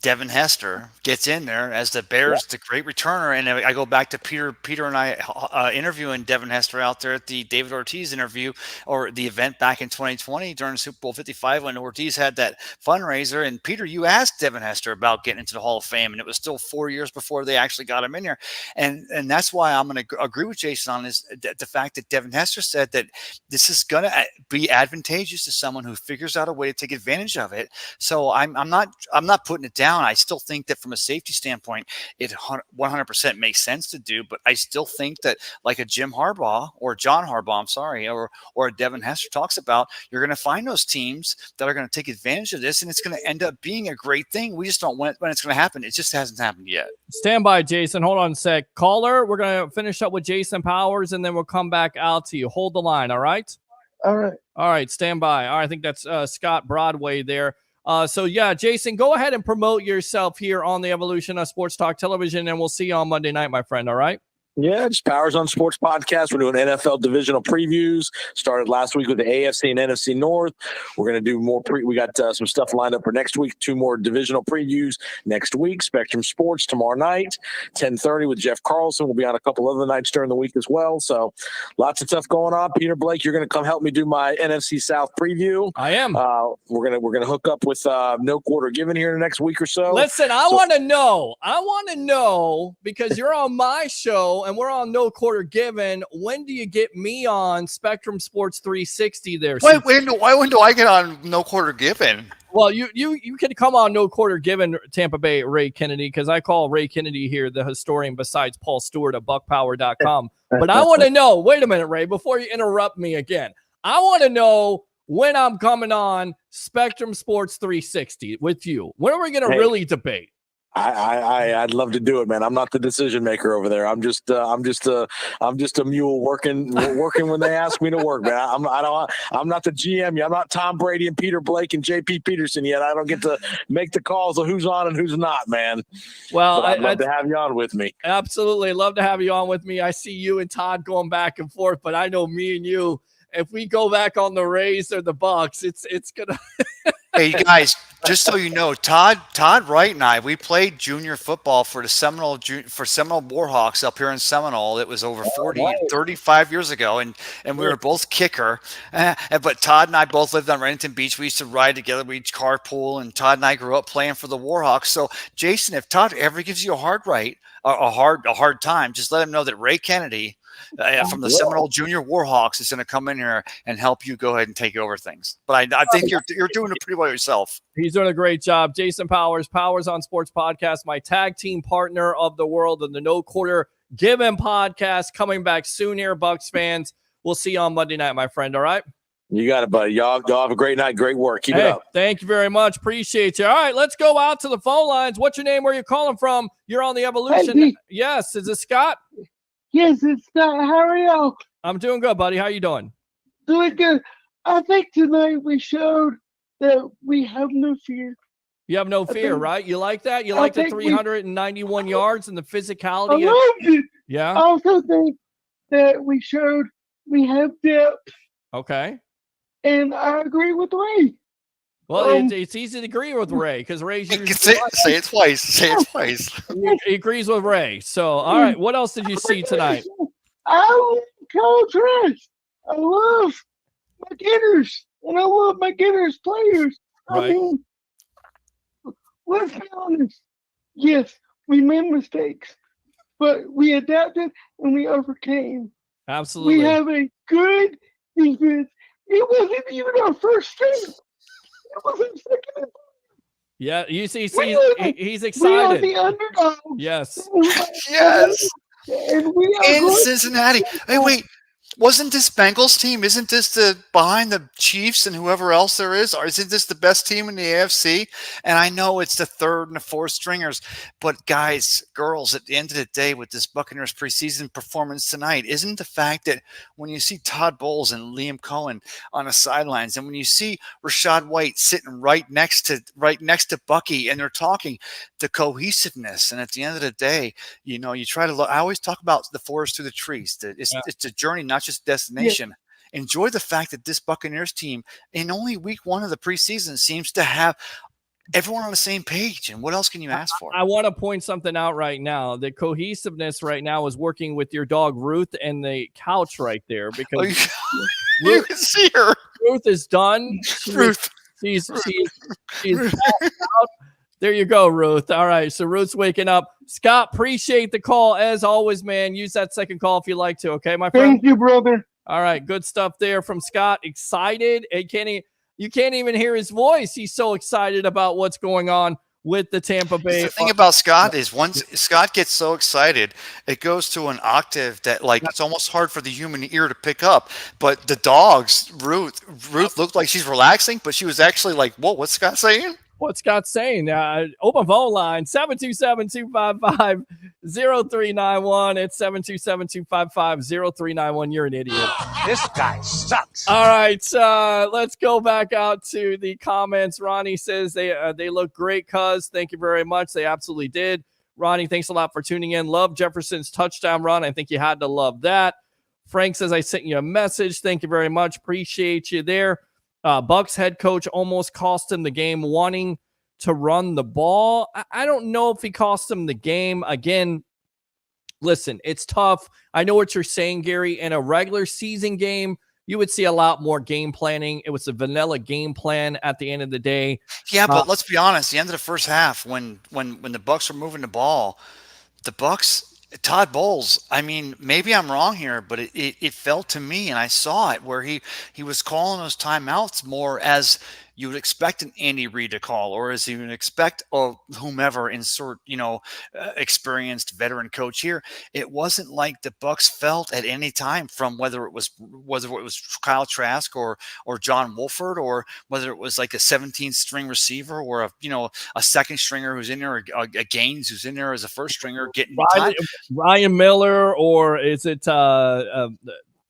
Devin Hester gets in there as the Bears, the great returner. And I go back to Peter and I interviewing Devin Hester out there at the David Ortiz interview or the event back in 2020 during Super Bowl 55 when Ortiz had that fundraiser. And Peter, you asked Devin Hester about getting into the Hall of Fame, and it was still 4 years before they actually got him in there. And that's why I'm going to agree with Jason on this, the fact that Devin Hester said that this is going to be advantageous to someone who figures out a way to take advantage of it. So I'm not putting it down. I still think that from a safety standpoint, it 100% makes sense to do, but I still think that like a Jim Harbaugh or John Harbaugh, I'm sorry, or a Devin Hester talks about, you're going to find those teams that are going to take advantage of this, and it's going to end up being a great thing. We just don't know when it's going to happen. It just hasn't happened yet.
Stand by, Jason. Hold on a sec. Caller, we're going to finish up with Jason Powers, and then we'll come back out to you. Hold the line, all right?
All right.
All right, stand by. All right, I think that's Scott Broadway there. So, yeah, Jason, go ahead and promote yourself here on the Evolution of Sports Talk Television, and we'll see you on Monday night, my friend, all right?
Yeah, just Powers on Sports podcast. We're doing NFL divisional previews. Started last week with the AFC and NFC North. We're going to do more. We got some stuff lined up for next week. 2 more divisional previews next week. Spectrum Sports tomorrow night, 10:30 with Jeff Carlson. We'll be on a couple other nights during the week as well. So lots of stuff going on. Peter Blake, you're going to come help me do my NFC South preview.
I am.
We're gonna hook up with no quarter given here in the next week or so.
Listen, I want to know because you're on my show and we're on No Quarter Given. When do you get me on Spectrum Sports 360 there?
When do I get on No Quarter Given?
Well, you can come on No Quarter Given, Tampa Bay Ray Kennedy, because I call Ray Kennedy here the historian besides Paul Stewart of buckpower.com. But I want to know, wait a minute, Ray, before you interrupt me again, I want to know when I'm coming on Spectrum Sports 360 with you. When are we going to really debate?
I'd love to do it, man. I'm not the decision maker over there. I'm just a mule working when they ask me to work, man. I'm not the GM. I'm not Tom Brady and Peter Blake and JP Peterson yet. I don't get to make the calls of who's on and who's not, man.
Well,
I'd love to have you on with me.
Absolutely. Love to have you on with me. I see you and Todd going back and forth, but I know me and you, if we go back on the Rays or the Bucs, it's gonna.
Hey guys, just so you know, Todd Wright and I, we played junior football for the Seminole Warhawks up here in Seminole. It was over 35 years ago, and we were both kicker. But Todd and I both lived on Renton Beach. We used to ride together. We'd carpool, and Todd and I grew up playing for the Warhawks. So, Jason, if Todd ever gives you a hard time, just let him know that Ray Kennedy from the Seminole Junior Warhawks is going to come in here and help you go ahead and take over things. But I think you're doing it pretty well yourself.
He's doing a great job. Jason Powers on Sports Podcast, my tag team partner of the world in the No Quarter Given podcast, coming back soon here, Bucs fans. We'll see you on Monday night, my friend. All right?
You got it, buddy. Y'all have a great night. Great work. Keep it up.
Thank you very much. Appreciate you. All right, let's go out to the phone lines. What's your name? Where you calling from? You're on the Evolution.
Hey,
yes. Is it Scott?
Yes, it's Scott. How are y'all?
I'm doing good, buddy. How you doing?
Doing good. I think tonight we showed that we have no fear.
You have no fear, right? You like that? You like the 391 yards and the physicality?
I loved it.
Yeah.
I also think that we showed we have depth.
Okay.
And I agree with Ray.
Well, it's easy to agree with Ray because Ray's
say it twice. Say it twice.
He agrees with Ray. So, all right. What else did you see tonight?
I love Kyle Trask. I love my getters. And I love my getters players.
Right.
I mean, let's be honest. Yes, we made mistakes, but we adapted and we overcame.
Absolutely.
We have a good defense. It wasn't even our first game. It wasn't second.
Yeah, you see, he's excited.
We are the underdog.
Yes.
Yes.
And we are
In
going
Cincinnati. Hey, wait. Wasn't this Bengals team? Isn't this the behind the Chiefs and whoever else there is? Or isn't this the best team in the AFC? And I know it's the third and the fourth stringers, but guys, girls, at the end of the day, with this Buccaneers preseason performance tonight, isn't the fact that when you see Todd Bowles and Liam Cohen on the sidelines, and when you see Rashad White sitting right next to Bucky, and they're talking the cohesiveness, and at the end of the day, you try to look. I always talk about the forest through the trees. It's a journey, not just destination. Enjoy the fact that this Buccaneers team, in only week one of the preseason, seems to have everyone on the same page. And what else can you ask for?
I want to point something out right now. The cohesiveness right now is working with your dog Ruth and the couch right there, because
you can see her.
Ruth is done.
Ruth.
She's out. There you go, Ruth. All right, so Ruth's waking up. Scott, appreciate the call as always, man. Use that second call if you like to. Okay, my friend.
Thank you, brother.
All right, good stuff there from Scott. Excited. You can't even hear his voice. He's so excited about what's going on with the Tampa Bay.
The thing about Scott is once Scott gets so excited, it goes to an octave that it's almost hard for the human ear to pick up. But the dogs, Ruth looked like she's relaxing, but she was actually like, whoa, what's Scott saying?
What's Scott saying? Open phone line, 727-255-0391. It's 727-255-0391. You're an idiot.
This guy sucks.
All right, let's go back out to the comments. Ronnie says they look great, cuz. Thank you very much. They absolutely did. Ronnie, thanks a lot for tuning in. Love Jefferson's touchdown run. I think you had to love that. Frank says I sent you a message. Thank you very much. Appreciate you there. Bucs head coach almost cost him the game wanting to run the ball. I don't know if he cost him the game. Again, listen, it's tough. I know what you're saying, Gary. In a regular season game, you would see a lot more game planning. It was a vanilla game plan at the end of the day.
Yeah, but let's be honest. The end of the first half, when the Bucs were moving the ball, the Bucs, Todd Bowles, I mean, maybe I'm wrong here, but it felt to me, and I saw it, where he was calling those timeouts more as you would expect an Andy Reid to call, or as you would expect whomever insert, experienced veteran coach here. It wasn't like the Bucs felt at any time, from whether it was Kyle Trask or John Wolford, or whether it was like a 17th string receiver or a second stringer who's in there, a Gaines who's in there as a first stringer getting
Ryan Miller, or is it Taylor?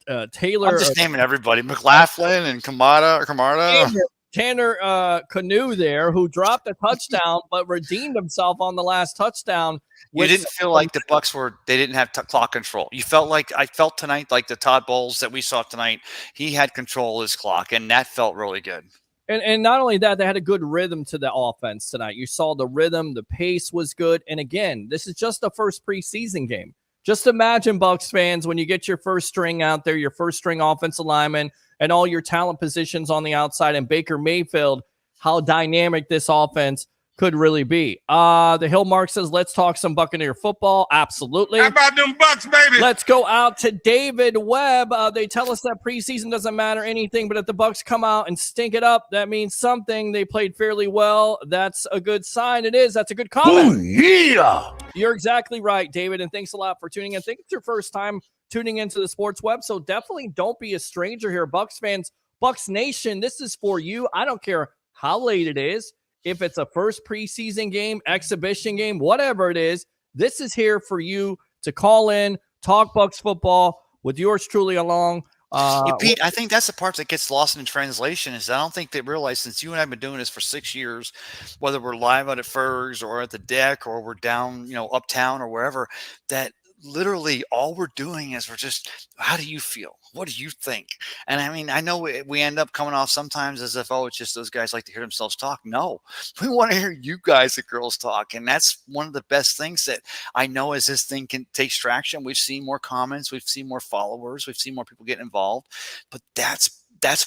I'm just naming everybody. McLaughlin and Camarda.
Tanner Canoe there, who dropped a touchdown but redeemed himself on the last touchdown.
You didn't feel like the Bucs they didn't have clock control. I felt tonight like the Todd Bowles that we saw tonight, he had control of his clock, and that felt really good.
And not only that, they had a good rhythm to the offense tonight. You saw the rhythm, the pace was good. And again, this is just the first preseason game. Just imagine, Bucs fans, when you get your first string out there, your first string offensive lineman, and all your talent positions on the outside, and Baker Mayfield, how dynamic this offense could really be. The Hill Mark says, let's talk some Buccaneer football. Absolutely.
How about them Bucks, baby?
Let's go out to David Webb. They tell us that preseason doesn't matter anything, but if the Bucs come out and stink it up, that means something. They played fairly well. That's a good sign. It is. That's a good comment.
Oh, yeah.
You're exactly right, David, and thanks a lot for tuning in. I think it's your first time tuning into the Sports Web, so definitely don't be a stranger here. Bucs fans, Bucs Nation, this is for you. I don't care how late it is. If it's a first preseason game, exhibition game, whatever it is, this is here for you to call in, talk Bucs football with yours truly along.
Pete, I think that's the part that gets lost in translation, is I don't think they realize, since you and I have been doing this for 6 years, whether we're live out at Ferg's or at the deck or we're down, uptown or wherever, that literally all we're doing is we're just, how do you feel? What do you think? And I mean, I know we end up coming off sometimes as if, it's just those guys like to hear themselves talk. No, we want to hear you guys, the girls, talk. And that's one of the best things that I know, as this thing can take traction. We've seen more comments. We've seen more followers. We've seen more people get involved. But that's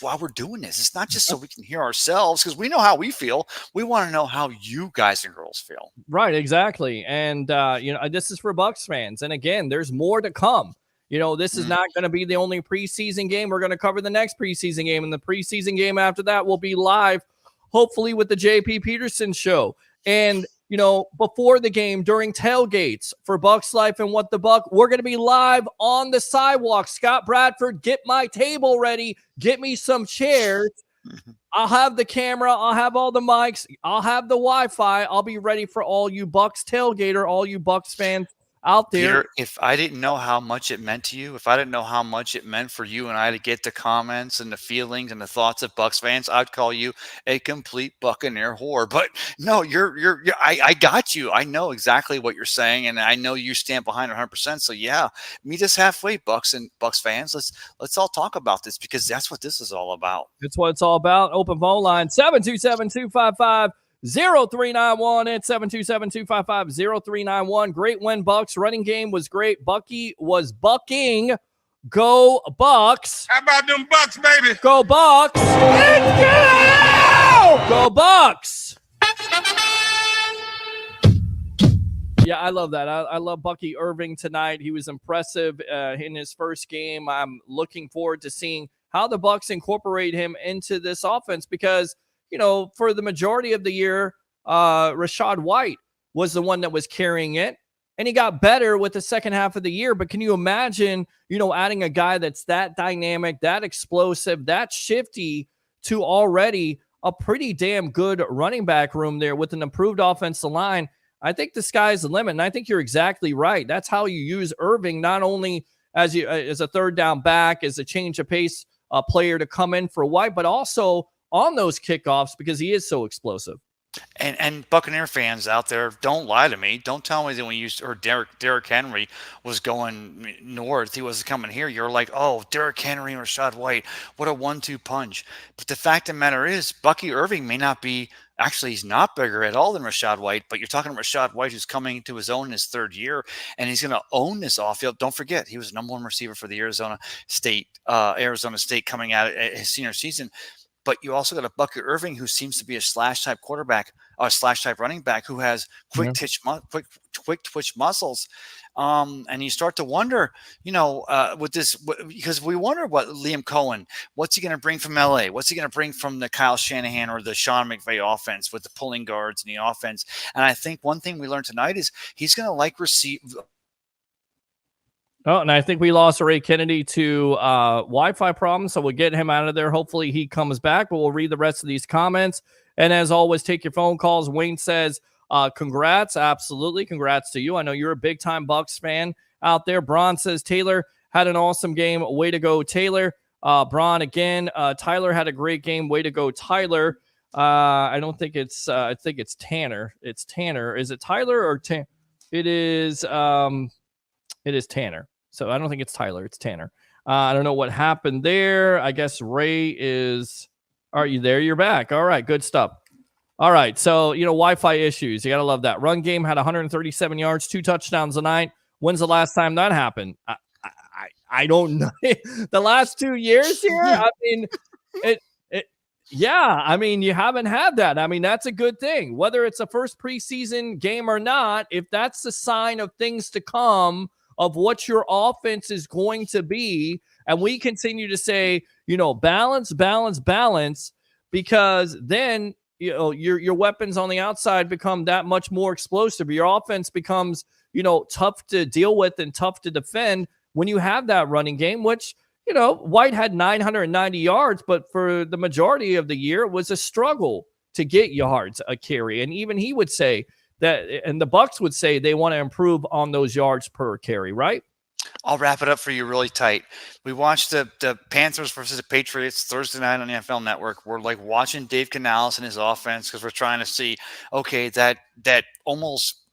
why we're doing this. It's not just so we can hear ourselves, because we know how we feel. We want to know how you guys and girls feel.
Right, exactly. And, this is for Bucs fans. And again, there's more to come. This is not going to be the only preseason game. We're going to cover the next preseason game, and the preseason game after that will be live, hopefully with the JP Peterson show. And before the game during tailgates for Bucs Life and What the Buck. We're going to be live on the sidewalk. Scott Bradford, get my table ready. Get me some chairs. I'll have the camera. I'll have all the mics. I'll have the Wi-Fi. I'll be ready for all you Bucs tailgater, all you Bucs fans out there.
Peter, if I didn't know how much it meant to you, if I didn't know how much it meant for you and I to get the comments and the feelings and the thoughts of Bucs fans, I'd call you a complete Buccaneer whore. But no, I got you. I know exactly what you're saying, and I know you stand behind it 100%. So yeah, meet us halfway, Bucs and Bucs fans. Let's all talk about this, because that's what this is all about.
That's what it's all about. Open phone line 727-255-0391 and 727-255-0391. Great win, Bucs. Running game was great. Bucky was bucking. Go Bucs.
How about them Bucks, baby?
Go Bucs. Let's go! Go Bucs. Yeah, I love that. I love Bucky Irving tonight. He was impressive in his first game. I'm looking forward to seeing how the Bucs incorporate him into this offense, because for the majority of the year, Rachaad White was the one that was carrying it, and he got better with the second half of the year. But can you imagine, adding a guy that's that dynamic, that explosive, that shifty to already a pretty damn good running back room there with an improved offensive line? I think the sky's the limit, and I think you're exactly right. That's how you use Irving, not only as a third down back, as a change of pace player to come in for White, but also on those kickoffs, because he is so explosive.
And Buccaneer fans out there, don't lie to me. Don't tell me that when you heard Derrick Henry was going north, he wasn't coming here. You're like, oh, Derrick Henry and Rachaad White, what a 1-2 punch. But the fact of the matter is, Bucky Irving may not be – actually, he's not bigger at all than Rachaad White, but you're talking about Rachaad White, who's coming to his own in his third year, and he's going to own this off-field. Don't forget, he was the number one receiver for the Arizona State coming out at his senior season. But you also got a Bucky Irving, who seems to be a slash-type quarterback, a slash-type running back, who has quick twitch muscles. And you start to wonder, with this, because we wonder what Liam Cohen, what's he going to bring from LA? What's he going to bring from the Kyle Shanahan or the Sean McVay offense with the pulling guards and the offense? And I think one thing we learned tonight is he's going to receive.
Oh, and I think we lost Ray Kennedy to Wi-Fi problems, so we'll get him out of there. Hopefully he comes back, but we'll read the rest of these comments. And as always, take your phone calls. Wayne says, congrats. Absolutely. Congrats to you. I know you're a big-time Bucs fan out there. Braun says, Taylor had an awesome game. Way to go, Taylor. Braun again. Tyler had a great game. Way to go, Tyler. I don't think it's I think it's Tanner. It's Tanner. Is it Tyler or Tanner? It is Tanner. So I don't think it's Tyler. It's Tanner. I don't know what happened there. I guess Ray is. Are you there? You're back. All right. Good stuff. All right. So, Wi-Fi issues. You got to love that. Run game had 137 yards, 2 touchdowns tonight. When's the last time that happened? I don't know. The last 2 years here? I mean, you haven't had that. I mean, that's a good thing. Whether it's a first preseason game or not, if that's the sign of things to come, of what your offense is going to be, and we continue to say, balance, because then, your weapons on the outside become that much more explosive. Your offense becomes, tough to deal with and tough to defend when you have that running game, which, White had 990 yards, but for the majority of the year, it was a struggle to get yards a carry. And even he would say that, and the Bucs would say they want to improve on those yards per carry, right?
I'll wrap it up for you really tight. We watched the Panthers versus the Patriots Thursday night on the NFL Network. We're like watching Dave Canales and his offense, because we're trying to see, okay, that almost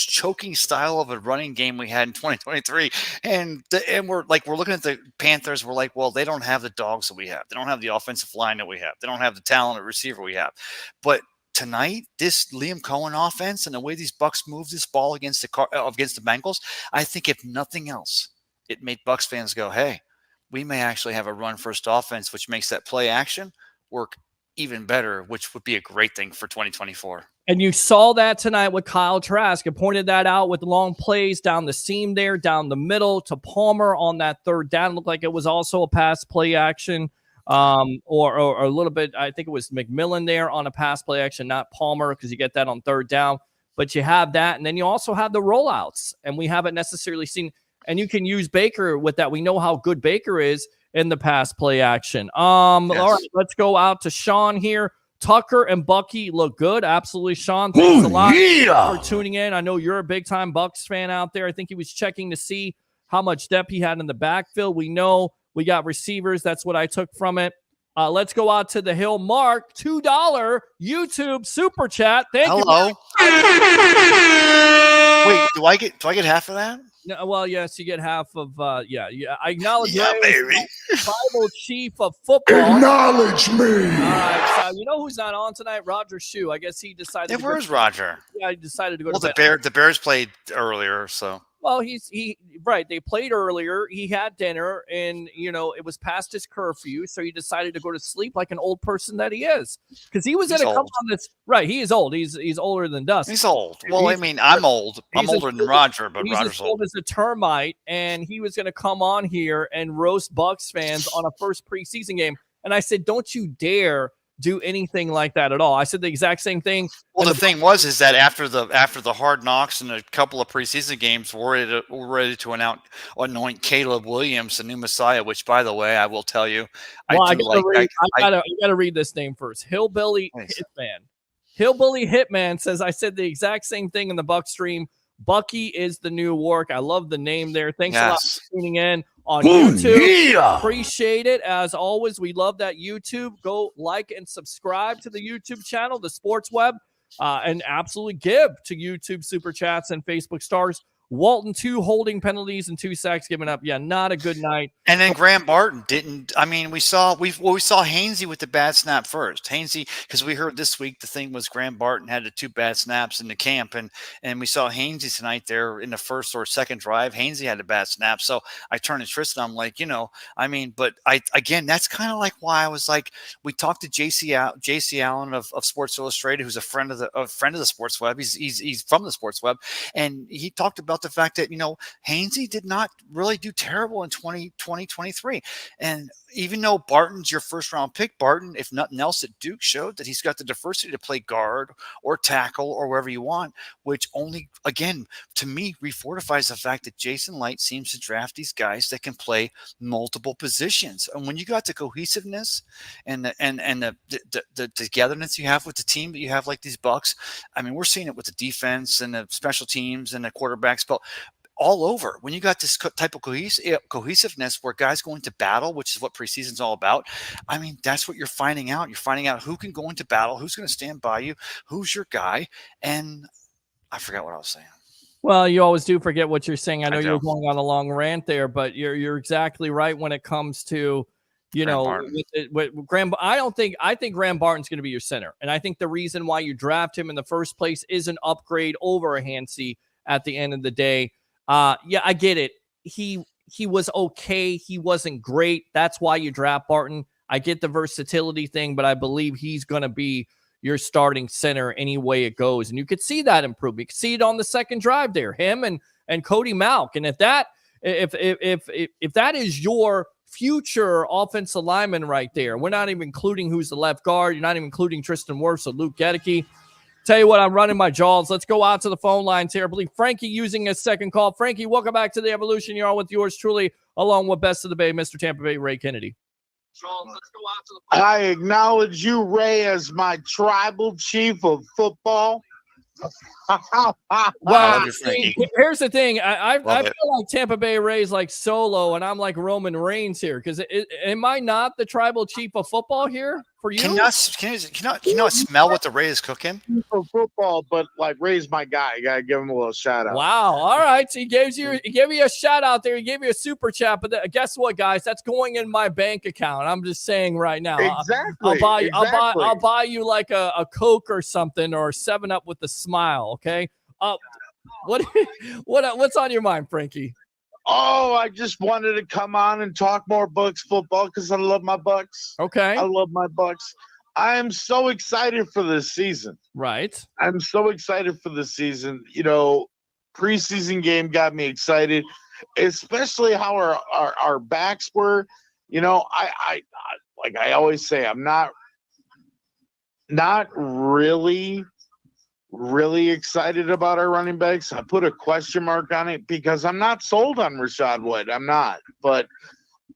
choking style of a running game we had in 2023. And we're looking at the Panthers. We're like, well, they don't have the dogs that we have. They don't have the offensive line that we have. They don't have the talented receiver we have. But tonight, this Liam Cohen offense and the way these Bucs move this ball against the Bengals, I think if nothing else, it made Bucs fans go, hey, we may actually have a run-first offense, which makes that play action work even better, which would be a great thing for 2024.
And you saw that tonight with Kyle Trask. And pointed that out with long plays down the seam there, down the middle to Palmer on that third down. It looked like it was also a pass play action. Or a little bit, I think it was McMillan there on a pass play action, not Palmer, because you get that on third down. but you have that. And then you also have the rollouts, and we haven't necessarily seen, and you can use Baker with that. We know how good Baker is in the pass play action. All right, let's go out to Sean here. Tucker and Bucky look good. Absolutely, Sean. Thanks a lot for tuning in. I know you're a big-time Bucs fan out there. I think he was checking to see how much depth he had in the backfield. We know we got receivers. That's what I took from it. Let's go out to the Hill. Mark, $2 YouTube super chat. Thank you.
Wait, do I get half of that?
No, well, yes, you get half of. Yeah. I acknowledge.
Yeah, baby.
Bible chief of football.
Acknowledge me.
All right. So you know who's not on tonight? Roger Shue. I guess he decided.
Yeah, where's Roger?
Yeah, he decided to go
Well,
to bed.
the Bears played earlier, so.
Well, right. They played earlier. He had dinner, and it was past his curfew, so he decided to go to sleep like an old person that he is. Because he was going to come on this. Right, he is old. He's older than Dust.
He's old. Well, I'm old. I'm older than Roger, but Roger's old.
He's as old as a termite, and he was going to come on here and roast Bucs fans on a first preseason game. And I said, "Don't you dare do anything like that at all." I said the exact same thing.
Well, the thing is that after the hard knocks and a couple of preseason games, we're ready to anoint Caleb Williams the new Messiah. Which, by the way, I will tell you, I
gotta read this name first. Hillbilly Hitman. Hillbilly Hitman says I said the exact same thing in the Bucs stream. Bucky is the new Wark. I love the name there. Thanks a lot for tuning in on YouTube. Appreciate it. As always, we love that YouTube. Go like and subscribe to the YouTube channel, the Sports Web, and absolutely give to YouTube Super Chats and Facebook Stars. Walton, 2 holding penalties and 2 sacks given up. Yeah, not a good night.
And then Graham Barton didn't. I mean, we saw Hainsey with the bad snap first. Hainsey, because we heard this week the thing was Graham Barton had the 2 bad snaps in the camp, and we saw Hainsey tonight there in the first or second drive. Hainsey had a bad snap, so I turned to Tristan. I'm like, but again, that's kind of like why I was like, we talked to JC Allen of Sports Illustrated, who's a friend of the Sports Web. He's from the Sports Web, and he talked about the fact that Hainsey did not really do terrible in 2023, and even though Barton's your first round pick, Barton, if nothing else at Duke, showed that he's got the diversity to play guard or tackle or wherever you want, which only, again, to me, refortifies the fact that Jason Light seems to draft these guys that can play multiple positions. And when you got the cohesiveness and the togetherness you have with the team that you have, like these Bucs, I mean, we're seeing it with the defense and the special teams and the quarterbacks, but all over. When you got this type of cohesiveness where guys go into battle, which is what preseason's all about, I mean, that's what you're finding out. You're finding out who can go into battle, who's going to stand by you, who's your guy. And I forgot what I was saying.
Well, you always do forget what you're saying. I know you're going on a long rant there, but you're exactly right when it comes to, with Graham. I think Graham Barton's going to be your center. And I think the reason why you draft him in the first place is an upgrade over a Hainsey at the end of the day. Yeah, I get it. He was okay. He wasn't great. That's why you draft Barton. I get the versatility thing, but I believe he's going to be your starting center any way it goes. And you could see that improvement. You could see it on the second drive there, him and Cody Malk. And if that is your future offensive lineman right there, we're not even including who's the left guard. You're not even including Tristan Wirfs or Luke Gedeke. Tell you what, I'm running my jaws. Let's go out to the phone lines here. I believe Frankie using a second call. Frankie, welcome back to the Evolution. You're on with yours truly, along with Best of the Bay, Mr. Tampa Bay, Ray Kennedy.
I acknowledge you, Ray, as my tribal chief of football.
Well, here's the thing. I feel like Tampa Bay Rays like Solo, and I'm like Roman Reigns here. Because am I not the tribal chief of football here for you?
Can you not smell what the Ray is cooking?
For football, but like Ray's my guy. You gotta give him a little shout out.
Wow. All right. So he gave you a shout out there. He gave you a super chat. But guess what, guys? That's going in my bank account. I'm just saying right now.
Exactly.
I'll buy you like a Coke or something, or 7-Up with a smile. Okay. What's on your mind, Frankie?
Oh, I just wanted to come on and talk more Bucs football because I love my Bucs.
Okay.
I love my Bucs. I am so excited for this season.
Right.
I'm so excited for the season. Preseason game got me excited, especially how our backs were. I like I always say, I'm not really really excited about our running backs. I put a question mark on it because I'm not sold on Rashad White. I'm not, but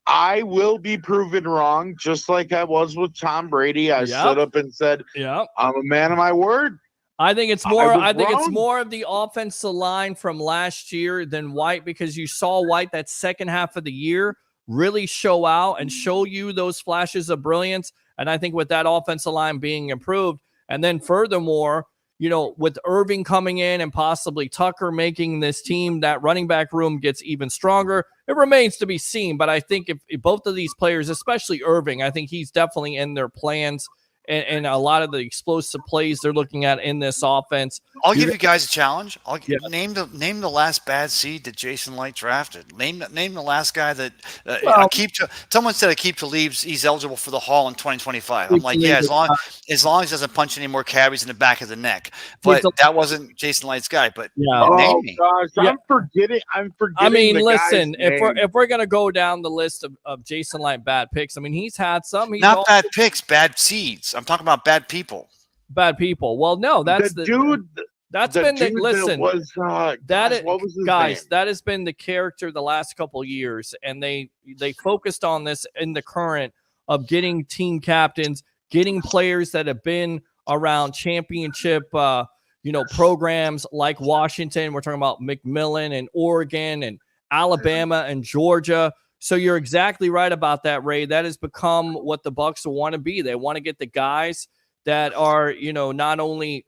I will be proven wrong, just like I was with Tom Brady. I stood up and said,
Yep.
I'm a man of my word.
I think it's more. I think it's
wrong.
more of the offensive line from last year than White, because you saw White that second half of the year really show out and show you those flashes of brilliance. And I think with that offensive line being improved, and then furthermore, you know, with Irving coming in and possibly Tucker making this team, that running back room gets even stronger. It remains to be seen, but I think if both of these players, especially Irving, I think he's definitely in their plans. And a lot of the explosive plays they're looking at in this offense.
I'll give you guys a challenge.
Yeah.
Name the last bad seed that Jason Light drafted. Name the last guy that someone said Aqib Talib's he's eligible for the Hall in 2025. I'm like, yeah, as long as he doesn't punch any more cabbies in the back of the neck. But that wasn't Jason Light's guy. But name me.
Gosh, I'm forgetting.
I mean,
the
listen,
guy's
if we're gonna go down the list of Jason Light bad picks, I mean, he's had some. He's
not bad picks, bad seeds. I'm talking about bad people.
Bad people. Well, no, that's
the dude.
That's
the
been the
dude
listen.
That what was his
guys,
name?
that has been the character the last couple of years, and they focused on this in the current of getting team captains, getting players that have been around championship programs like Washington. We're talking about McMillan and Oregon and Alabama and Georgia. So you're exactly right about that, Ray. That has become what the Bucs want to be. They want to get the guys that are, not only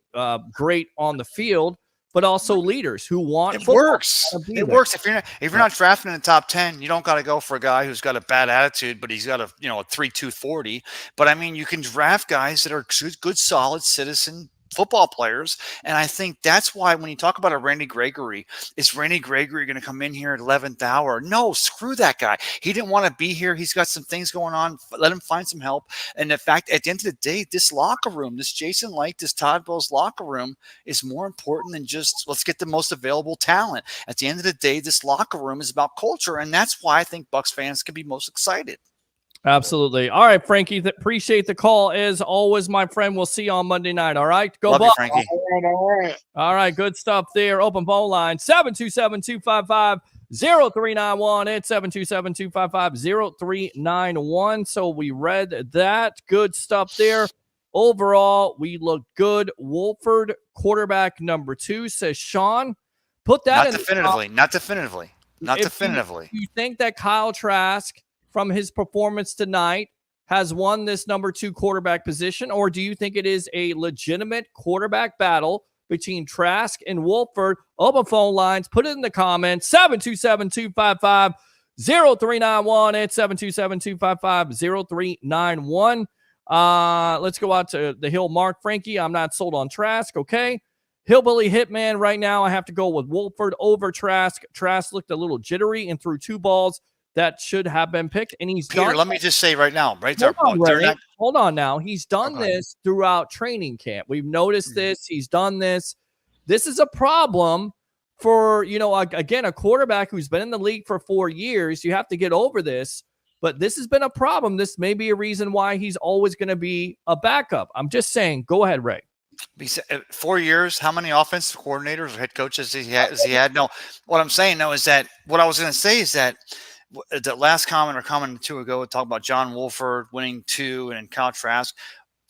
great on the field, but also leaders who want.
It works. It works. If you're not drafting in the top 10, you don't got to go for a guy who's got a bad attitude, but he's got a 3.2 40. But I mean, you can draft guys that are good, solid citizen football players. And I think that's why when you talk about a Randy Gregory, is Randy Gregory going to come in here at 11th hour? No, screw that guy. He didn't want to be here. He's got some things going on. Let him find some help. And in fact, at the end of the day, this locker room, this Jason Light, this Todd Bowles locker room is more important than just let's get the most available talent. At the end of the day, this locker room is about culture. And that's why I think Bucs fans can be most excited.
Absolutely. All right, Frankie, appreciate the call. As always, my friend, we'll see you on Monday night. All right. Go
Love
Bucs.
you, Frankie.
All
right. Good stuff there. Open phone line 727-255-0391. It's 727-255-0391. So we read that. Good stuff there. Overall, we look good. Wolford, quarterback number 2, says Sean. Put that
Not definitively.
You think that Kyle Trask, from his performance tonight, has won this number 2 quarterback position, or do you think it is a legitimate quarterback battle between Trask and Wolford? Open phone lines. Put it in the comments. 727-255-0391. It's 727-255-0391. Let's go out to the Hill. Mark, Frankie, I'm not sold on Trask. Okay. Hillbilly Hitman, right now I have to go with Wolford over Trask. Trask looked a little jittery and threw 2 balls that should have been picked, and he's
Peter,
done.
let me just say right now, right
Hold
there.
on, hold on now. He's done this throughout training camp. We've noticed this. He's done this. This is a problem for, again, a quarterback who's been in the league for 4 years. You have to get over this, but this has been a problem. This may be a reason why he's always going to be a backup. I'm just saying. Go ahead, Ray.
4 years, how many offensive coordinators or head coaches has he had? No, what I'm saying, though, is that what I was going to say is that the last comment or comment or two ago, we talked about John Wolford winning 2 and Kyle Trask.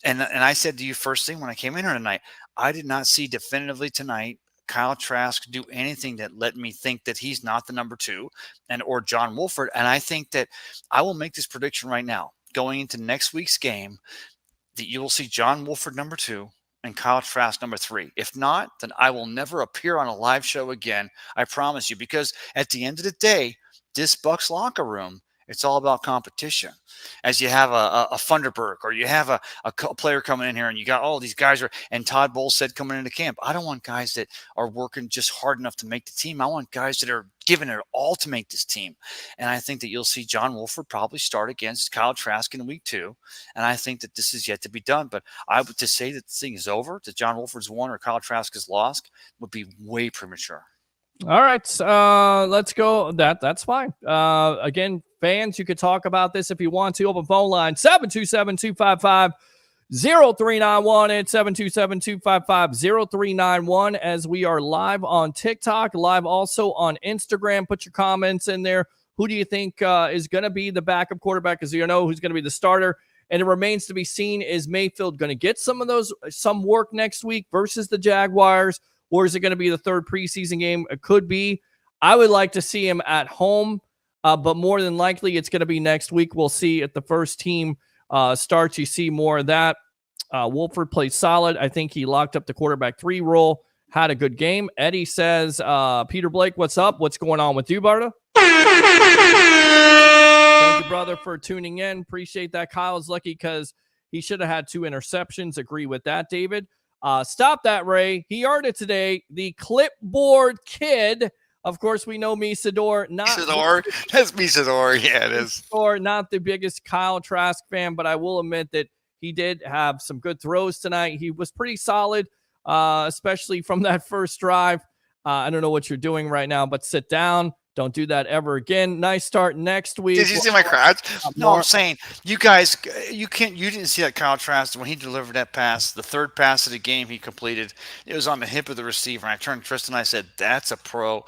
And I said to you first thing when I came in here tonight, I did not see definitively tonight Kyle Trask do anything that let me think that he's not the number 2 or John Wolford. And I think that I will make this prediction right now going into next week's game that you will see John Wolford number 2 and Kyle Trask number 3. If not, then I will never appear on a live show again. I promise you, because at the end of the day, this Bucs locker room, it's all about competition. As you have a Funderburk, or you have a player coming in here and you got all these guys, and Todd Bowles said coming into camp, I don't want guys that are working just hard enough to make the team. I want guys that are giving it all to make this team. And I think that you'll see John Wolford probably start against Kyle Trask in week 2. And I think that this is yet to be done. But to say that this thing is over, that John Wolford's won or Kyle Trask is lost, would be way premature.
All right, let's go. That's fine. Again, fans, you could talk about this if you want to. Open phone line 727-255-0391. 0391 and 727-255-0391 as we are live on TikTok, live also on Instagram. Put your comments in there. Who do you think is going to be the backup quarterback? Because you know who's going to be the starter. And it remains to be seen, is Mayfield going to get some work next week versus the Jaguars, or is it going to be the third preseason game? It could be. I would like to see him at home, but more than likely it's going to be next week. We'll see if the first team starts. You see more of that. Wolford played solid. I think he locked up the quarterback 3 role, had a good game. Eddie says, Peter Blake, what's up? What's going on with you, Barta? Thank you, brother, for tuning in. Appreciate that. Kyle's lucky because he should have had 2 interceptions. Agree with that, David. Stop that, Ray. He earned it today. The clipboard kid. Of course, we know Misador.
Misador? That's Misador. Yeah, it is.
Misador, not the biggest Kyle Trask fan, but I will admit that he did have some good throws tonight. He was pretty solid, especially from that first drive. I don't know what you're doing right now, but sit down. Don't do that ever again. Nice start next week.
Did you see my crowd? No, I'm saying you guys, you didn't see that Kyle Trask when he delivered that pass, the third pass of the game he completed. It was on the hip of the receiver. And I turned to Tristan and I said, that's a pro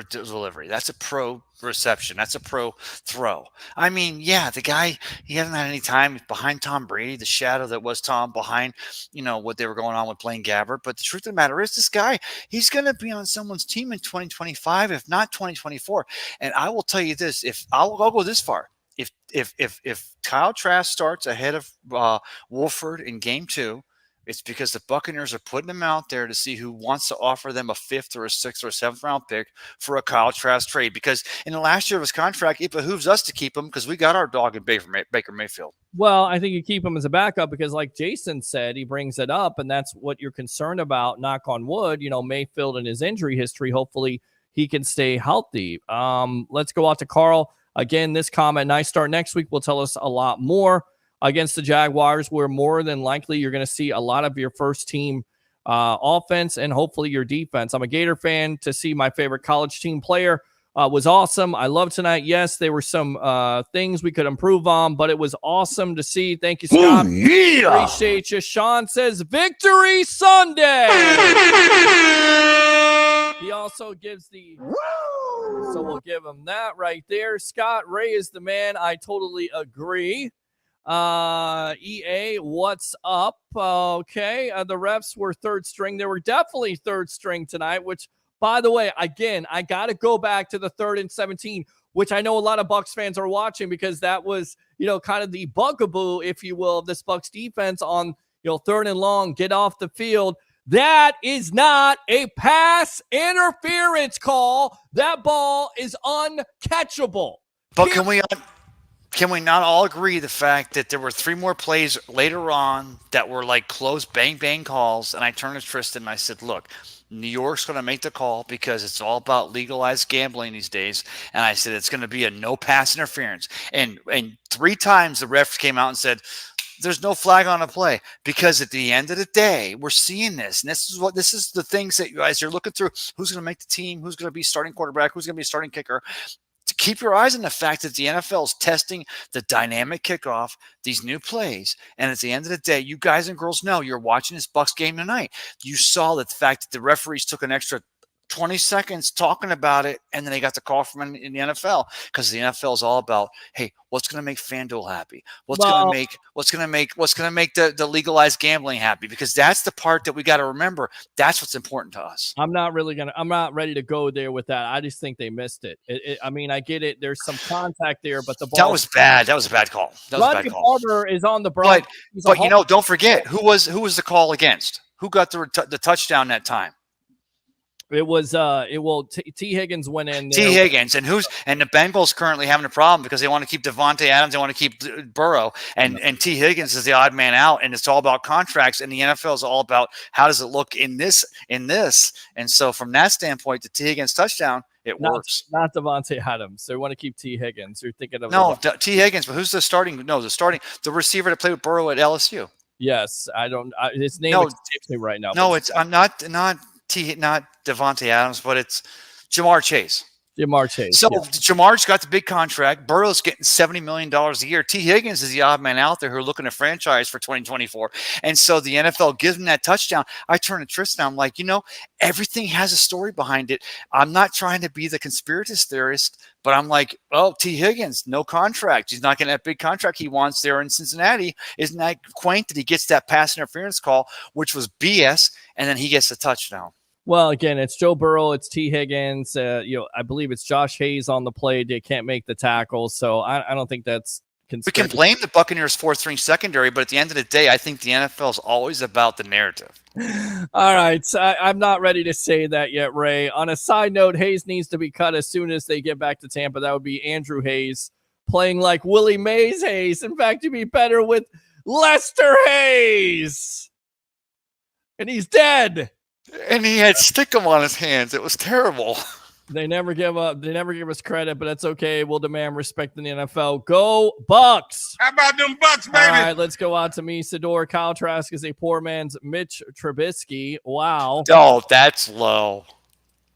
delivery. That's a pro reception. That's a pro throw. I mean, yeah, the guy, he hasn't had any time behind Tom Brady, the shadow that was Tom behind, what they were going on with Blaine Gabbert. But the truth of the matter is this guy, he's going to be on someone's team in 2025, if not 2024. And I will tell you this, if I'll go this far, if Kyle Trask starts ahead of Wolford in game 2, it's because the Buccaneers are putting him out there to see who wants to offer them a 5th or a 6th or a 7th round pick for a Kyle Trask trade. Because in the last year of his contract, it behooves us to keep him because we got our dog in Baker Mayfield.
Well, I think you keep him as a backup because, like Jason said, he brings it up, and that's what you're concerned about. Knock on wood, Mayfield and his injury history. Hopefully, he can stay healthy. Let's go out to Carl again. This comment: nice start next week will tell us a lot more. Against the Jaguars, where more than likely you're going to see a lot of your first team offense and hopefully your defense. I'm a Gator fan. To see my favorite college team player was awesome. I love tonight. Yes, there were some things we could improve on, but it was awesome to see. Thank you, Scott.
Yeah.
Appreciate you. Sean says, Victory Sunday. He also gives the... So we'll give him that right there. Scott, Ray is the man. I totally agree. EA, what's up? Okay, the refs were third string. They were definitely third string tonight, which, by the way, again, I got to go back to the 3rd and 17, which I know a lot of Bucs fans are watching because that was, kind of the bugaboo, if you will, of this Bucs defense on, 3rd and long, get off the field. That is not a pass interference call. That ball is uncatchable.
But can we not all agree the fact that there were 3 more plays later on that were like close bang bang calls? And I turned to Tristan and I said, look, New York's going to make the call because it's all about legalized gambling these days. And I said, it's going to be a no pass interference. And 3 times the refs came out and said, there's no flag on a play, because at the end of the day, we're seeing this. And this is the things that you guys are looking through. Who's going to make the team? Who's going to be starting quarterback? Who's going to be starting kicker? To keep your eyes on the fact that the NFL is testing the dynamic kickoff, these new plays. And at the end of the day, you guys and girls know you're watching this Bucs game tonight. You saw that the fact that the referees took an extra 20 seconds talking about it, and then they got the call from in the NFL, because the NFL is all about, hey, what's going to make FanDuel happy? What's going to make the legalized gambling happy? Because that's the part that we got to remember. That's what's important to us.
I'm not ready to go there with that. I just think they missed it. I mean, I get it. There's some contact there, but the ball.
That was bad. That was a bad call.
Rodney Barber is on the Bronx.
But don't forget who was the call against? Who got the touchdown that time?
It was T. Higgins went in there.
T. Higgins, and the Bengals currently having a problem because they want to keep Devontae Adams, they want to keep Burrow, and T. Higgins is the odd man out, and it's all about contracts, and the NFL is all about how does it look in this, and so from that standpoint, the T. Higgins touchdown, it works. Not
Devontae Adams. They want to keep T. Higgins. You're thinking of
T. Higgins, but who's the starting? No, the receiver that played with Burrow at LSU.
Yes, his name escapes me right now.
No, it's not Devontae Adams, but it's Jamar Chase.
Jamar Chase.
So
yeah.
Jamar's got the big contract. Burrow's getting $70 million a year. T. Higgins is the odd man out there who are looking to franchise for 2024. And so the NFL gives him that touchdown. I turn to Tristan. I'm like, everything has a story behind it. I'm not trying to be the conspiracy theorist, but I'm like, oh, T. Higgins, no contract. He's not getting that big contract he wants there in Cincinnati. Isn't that quaint that he gets that pass interference call, which was BS, and then he gets the touchdown?
Well, again, it's Joe Burrow, it's T. Higgins. I believe it's Josh Hayes on the play. They can't make the tackle, so I don't think that's conspiracy.
We can blame the Buccaneers' fourth-string secondary, but at the end of the day, I think the NFL is always about the narrative.
All right, so I'm not ready to say that yet, Ray. On a side note, Hayes needs to be cut as soon as they get back to Tampa. That would be Andrew Hayes playing like Willie Mays Hayes. In fact, he'd be better with Lester Hayes. And he's dead.
And he had stickum on his hands. It was terrible.
They never give up. They never give us credit, but that's okay. We'll demand respect in the NFL. Go Bucs!
How about them Bucks, baby?
All right, let's go on to me. Sador. Kyle Trask is a poor man's Mitch Trubisky. Wow.
Oh, that's low.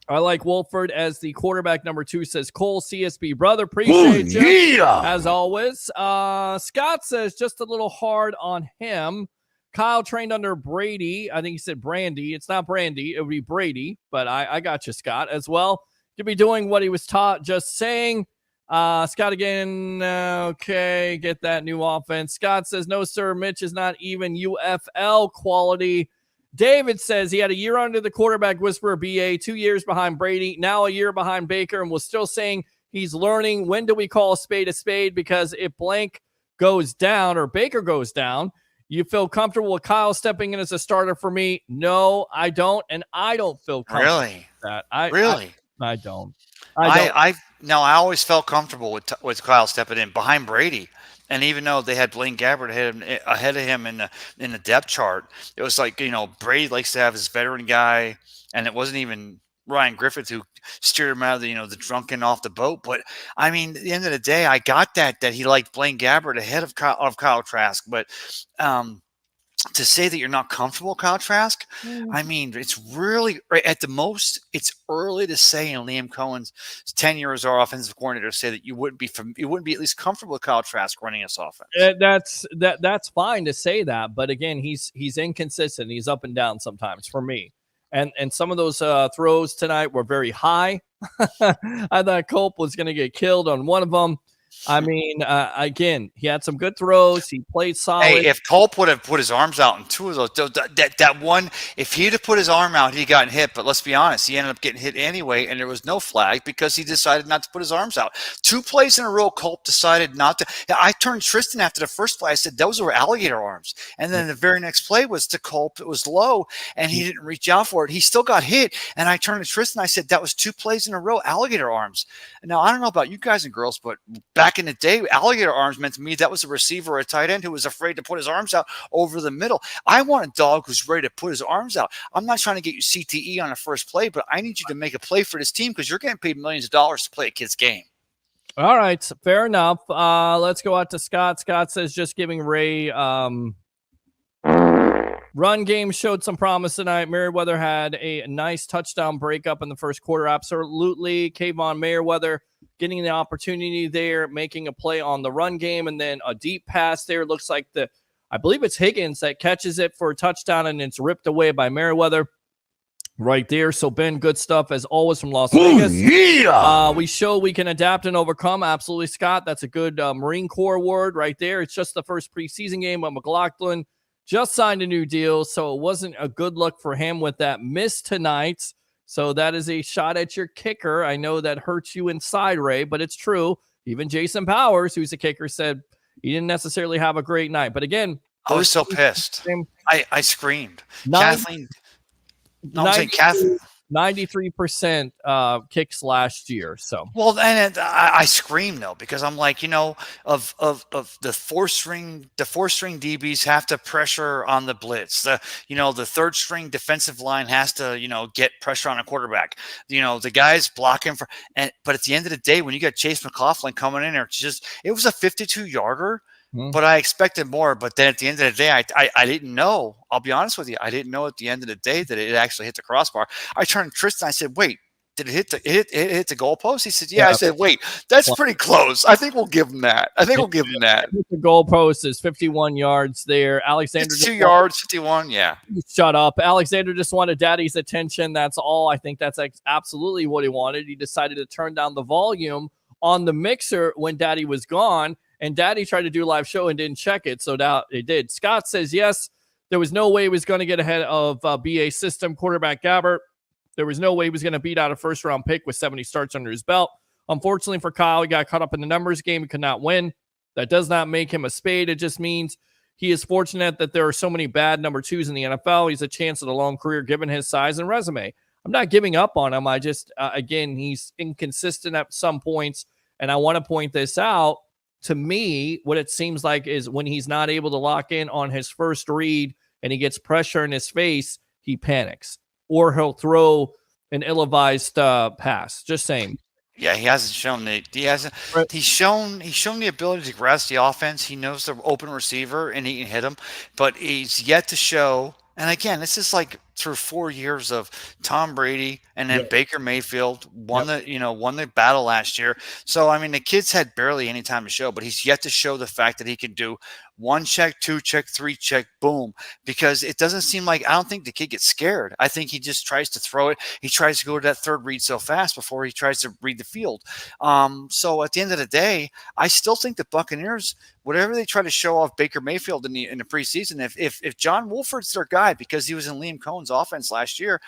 I like Wolford as the quarterback. Number 2 says Cole CSB. Brother, appreciate you. As always. Scott says just a little hard on him. Kyle trained under Brady. I think he said Brandy. It's not Brandy. It would be Brady, but I got you, Scott, as well. To be doing what he was taught, just saying. Scott again. Okay, get that new offense. Scott says, no, sir. Mitch is not even UFL quality. David says he had a year under the quarterback whisperer BA, 2 years behind Brady, now a year behind Baker, and was still saying he's learning. When do we call a spade? Because if blank goes down or Baker goes down, you feel comfortable with Kyle stepping in as a starter for me? No, I don't, and I don't feel comfortable
Really?
with that. I don't.
I always felt comfortable with Kyle stepping in behind Brady. And even though they had Blaine Gabbert ahead of him in the depth chart, it was like, Brady likes to have his veteran guy, and it wasn't even Ryan Griffith who steered him out of the drunken off the boat. But I mean, at the end of the day, I got that he liked Blaine Gabbert ahead of Kyle Trask. But to say that you're not comfortable with Kyle Trask, I mean, it's really at the most, it's early to say in Liam Cohen's 10 years as our offensive coordinator say that you wouldn't be at least comfortable with Kyle Trask running this offense.
That's fine to say that, but again, he's inconsistent. He's up and down sometimes for me. And some of those throws tonight were very high. I thought Culp was going to get killed on one of them. I mean, again, he had some good throws. He played solid.
Hey, if Culp would have put his arms out in 2 of those, that one, if he'd have put his arm out, he'd gotten hit. But let's be honest, he ended up getting hit anyway, and there was no flag because he decided not to put his arms out. 2 plays in a row, Culp decided not to. I turned Tristan after the first play. I said, those were alligator arms. And then the very next play was to Culp. It was low, and he didn't reach out for it. He still got hit. And I turned to Tristan. I said, that was 2 plays in a row, alligator arms. Now, I don't know about you guys and girls, but back in the day, alligator arms meant to me that was a receiver or a tight end who was afraid to put his arms out over the middle. I want a dog who's ready to put his arms out. I'm not trying to get you CTE on a first play, but I need you to make a play for this team because you're getting paid millions of dollars to play a kid's game.
All right, fair enough. Let's go out to Scott. Scott says just giving Ray run game showed some promise tonight. Merriweather had a nice touchdown breakup in the first quarter. Absolutely. Kayvon Merriweather getting the opportunity there, making a play on the run game, and then a deep pass there. Looks like I believe it's Higgins that catches it for a touchdown, and it's ripped away by Merriweather right there. So, Ben, good stuff as always from Las Vegas.
Yeah.
We show we can adapt and overcome. Absolutely, Scott. That's a good Marine Corps word right there. It's just the first preseason game, but McLaughlin just signed a new deal, so it wasn't a good look for him with that miss tonight. So that is a shot at your kicker. I know that hurts you inside, Ray, but it's true. Even Jason Powers, who's a kicker, said he didn't necessarily have a great night. But again,
I was so pissed. I screamed.
93% kicks last year. So
I scream though because I'm like, of the four string DBs have to pressure on the blitz. The third string defensive line has to get pressure on a quarterback. The guys blocking but at the end of the day, when you got Chase McLaughlin coming in there, it was a 52-yarder. But I expected more. But then at the end of the day, I didn't know. I'll be honest with you. I didn't know at the end of the day that it actually hit the crossbar. I turned to Tristan. I said, wait, Did it hit the goalpost? He said, yeah. I said, wait, that's pretty close. I think we'll give him that.
The goalpost is 51 yards there. Alexander
It's 2 yards, 51. Yeah.
Shut up. Alexander just wanted daddy's attention. That's all. I think that's absolutely what he wanted. He decided to turn down the volume on the mixer when daddy was gone, and daddy tried to do a live show and didn't check it. So now it did. Scott says, yes, there was no way he was going to get ahead of BA system quarterback Gabbert. There was no way he was going to beat out a first-round pick with 70 starts under his belt. Unfortunately for Kyle, he got caught up in the numbers game. He could not win. That does not make him a spade. It just means he is fortunate that there are so many bad number twos in the NFL. He's a chance at a long career given his size and resume. I'm not giving up on him. I just, again, he's inconsistent at some points, and I want to point this out. To me, what it seems like is when he's not able to lock in on his first read and he gets pressure in his face, he panics. Or he'll throw an ill-advised pass. Just saying.
Yeah, he hasn't shown that. He's shown the ability to grasp the offense. He knows the open receiver and he can hit him, but he's yet to show. And again, this is like through 4 years of Tom Brady and then Baker Mayfield won the battle last year. So I mean, the kid's had barely any time to show, but he's yet to show the fact that he can do 1 check, 2 check, 3 check, boom. Because it doesn't seem like, I don't think the kid gets scared. I think he just tries to throw it. He tries to go to that third read so fast before he tries to read the field. So at the end of the day, I still think the Buccaneers, whatever they try to show off Baker Mayfield in the preseason, if John Wolford's their guy because he was in Liam Cohen's offense last year,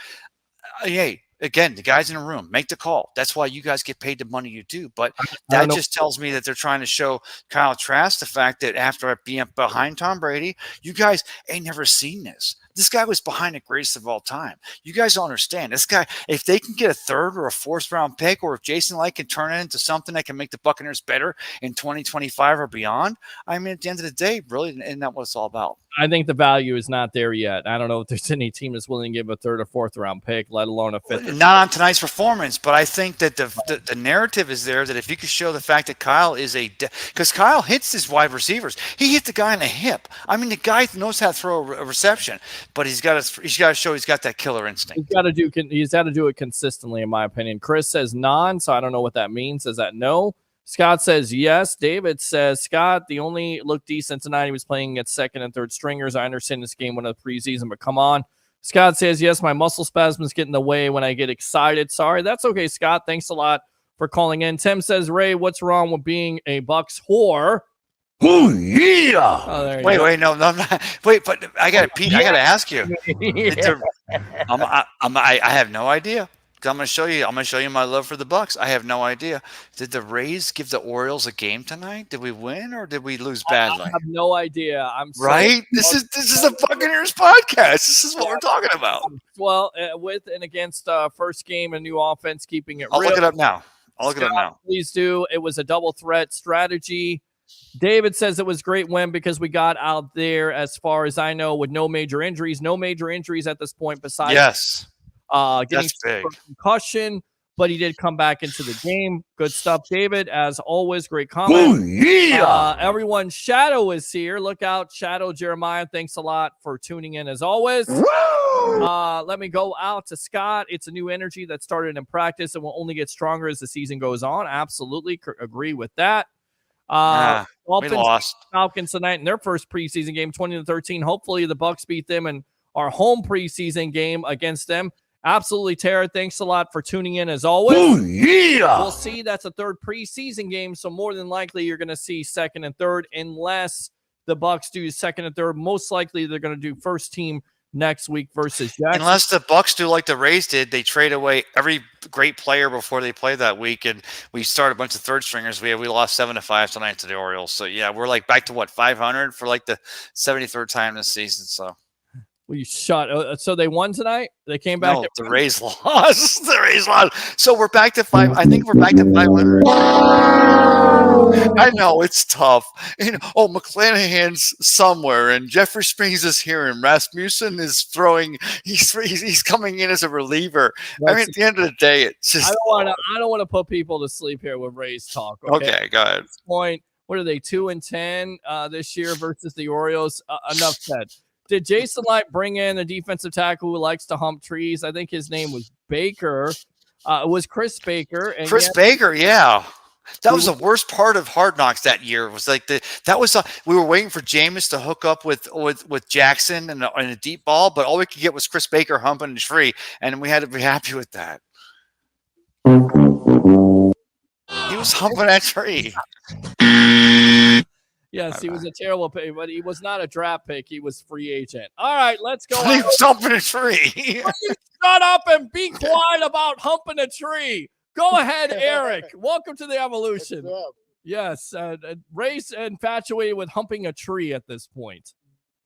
hey, again, the guys in the room, make the call. That's why you guys get paid the money you do. But that just tells me that they're trying to show Kyle Trask the fact that after being behind Tom Brady, you guys ain't never seen this. This guy was behind the greatest of all time. You guys don't understand. This guy, if they can get a third or a fourth round pick, or if Jason Light can turn it into something that can make the Buccaneers better in 2025 or beyond, I mean, at the end of the day, really, isn't that what it's all about?
I think the value is not there yet. I don't know if there's any team that's willing to give a third or fourth round pick, let alone a fifth.
Not on tonight's performance, but I think that the narrative is there that if you could show the fact that Kyle is because Kyle hits his wide receivers. He hit the guy in the hip. I mean, the guy knows how to throw a reception, but he's got to show he's got that killer instinct.
He's got to do it consistently, in my opinion. Chris says non, so I don't know what that means. Is that no? Scott says yes. David says, Scott, the only look decent tonight, he was playing at second and third stringers. I understand this game went of the preseason, but come on. Scott says, yes, my muscle spasms get in the way when I get excited. Sorry, that's okay, Scott. Thanks a lot for calling in. Tim says, Ray, what's wrong with being a Bucs whore?
Oh, yeah.
Oh,
wait, no, I'm not. Wait, but I got to ask you. I have no idea. I'm going to show you my love for the Bucs. I have no idea. Did the Rays give the Orioles a game tonight? Did we win or did we lose badly?
I have no idea.
Right? This is a Buccaneers podcast. This is what we're talking about.
Well, with and against first game, a new offense, keeping it real.
I'll look it up now.
Please do. It was a double threat strategy. David says it was a great win because we got out there, as far as I know, with no major injuries. No major injuries at this point besides getting a concussion, but he did come back into the game. Good stuff, David. As always, great comment.
Oh, yeah.
Everyone, Shadow is here. Look out, Shadow Jeremiah. Thanks a lot for tuning in, as always. Let me go out to Scott. It's a new energy that started in practice and will only get stronger as the season goes on. Absolutely agree with that.
We lost
Falcons tonight in their first preseason game, 20-13. Hopefully the Bucs beat them in our home preseason game against them. Absolutely, Tara. Thanks a lot for tuning in, as always.
Oh, yeah.
We'll see. That's a third preseason game, so more than likely you're going to see second and third, unless the Bucs do second and third. Most likely they're going to do first team next week versus Jackson.
Unless the Bucs do like the Rays did, they trade away every great player before they play that week, and we start a bunch of third stringers. We lost 7-5 tonight to the Orioles. So yeah, we're like back to 500 for like the 73rd time this season. So.
We shot. So they won tonight? They came back?
No, the Rays lost. The Rays lost. So we're back to 5. I think we're back to 500. I know, it's tough. McClanahan's somewhere, and Jeffrey Springs is here, and Rasmussen is throwing. He's coming in as a reliever. I mean, at the end of the day, it's just.
I don't want to put people to sleep here with Rays talk.
Okay, go ahead.
At this point, what are they, 2-10 this year versus the Orioles? Enough said. Did Jason Light bring in a defensive tackle who likes to hump trees? I think his name was Baker. It was Chris Baker. And
Chris Baker, yeah. That was the worst part of Hard Knocks that year. Was like we were waiting for Jameis to hook up with Jackson and a deep ball, but all we could get was Chris Baker humping the tree, and we had to be happy with that. He was humping that tree.
Yes, he was a terrible pick, but he was not a draft pick. He was free agent. All right, let's go.
He was humping a tree.
Shut up and be quiet about humping a tree. Go ahead, Eric. Welcome to the Evolution. Yes, Ray's infatuated with humping a tree at this point.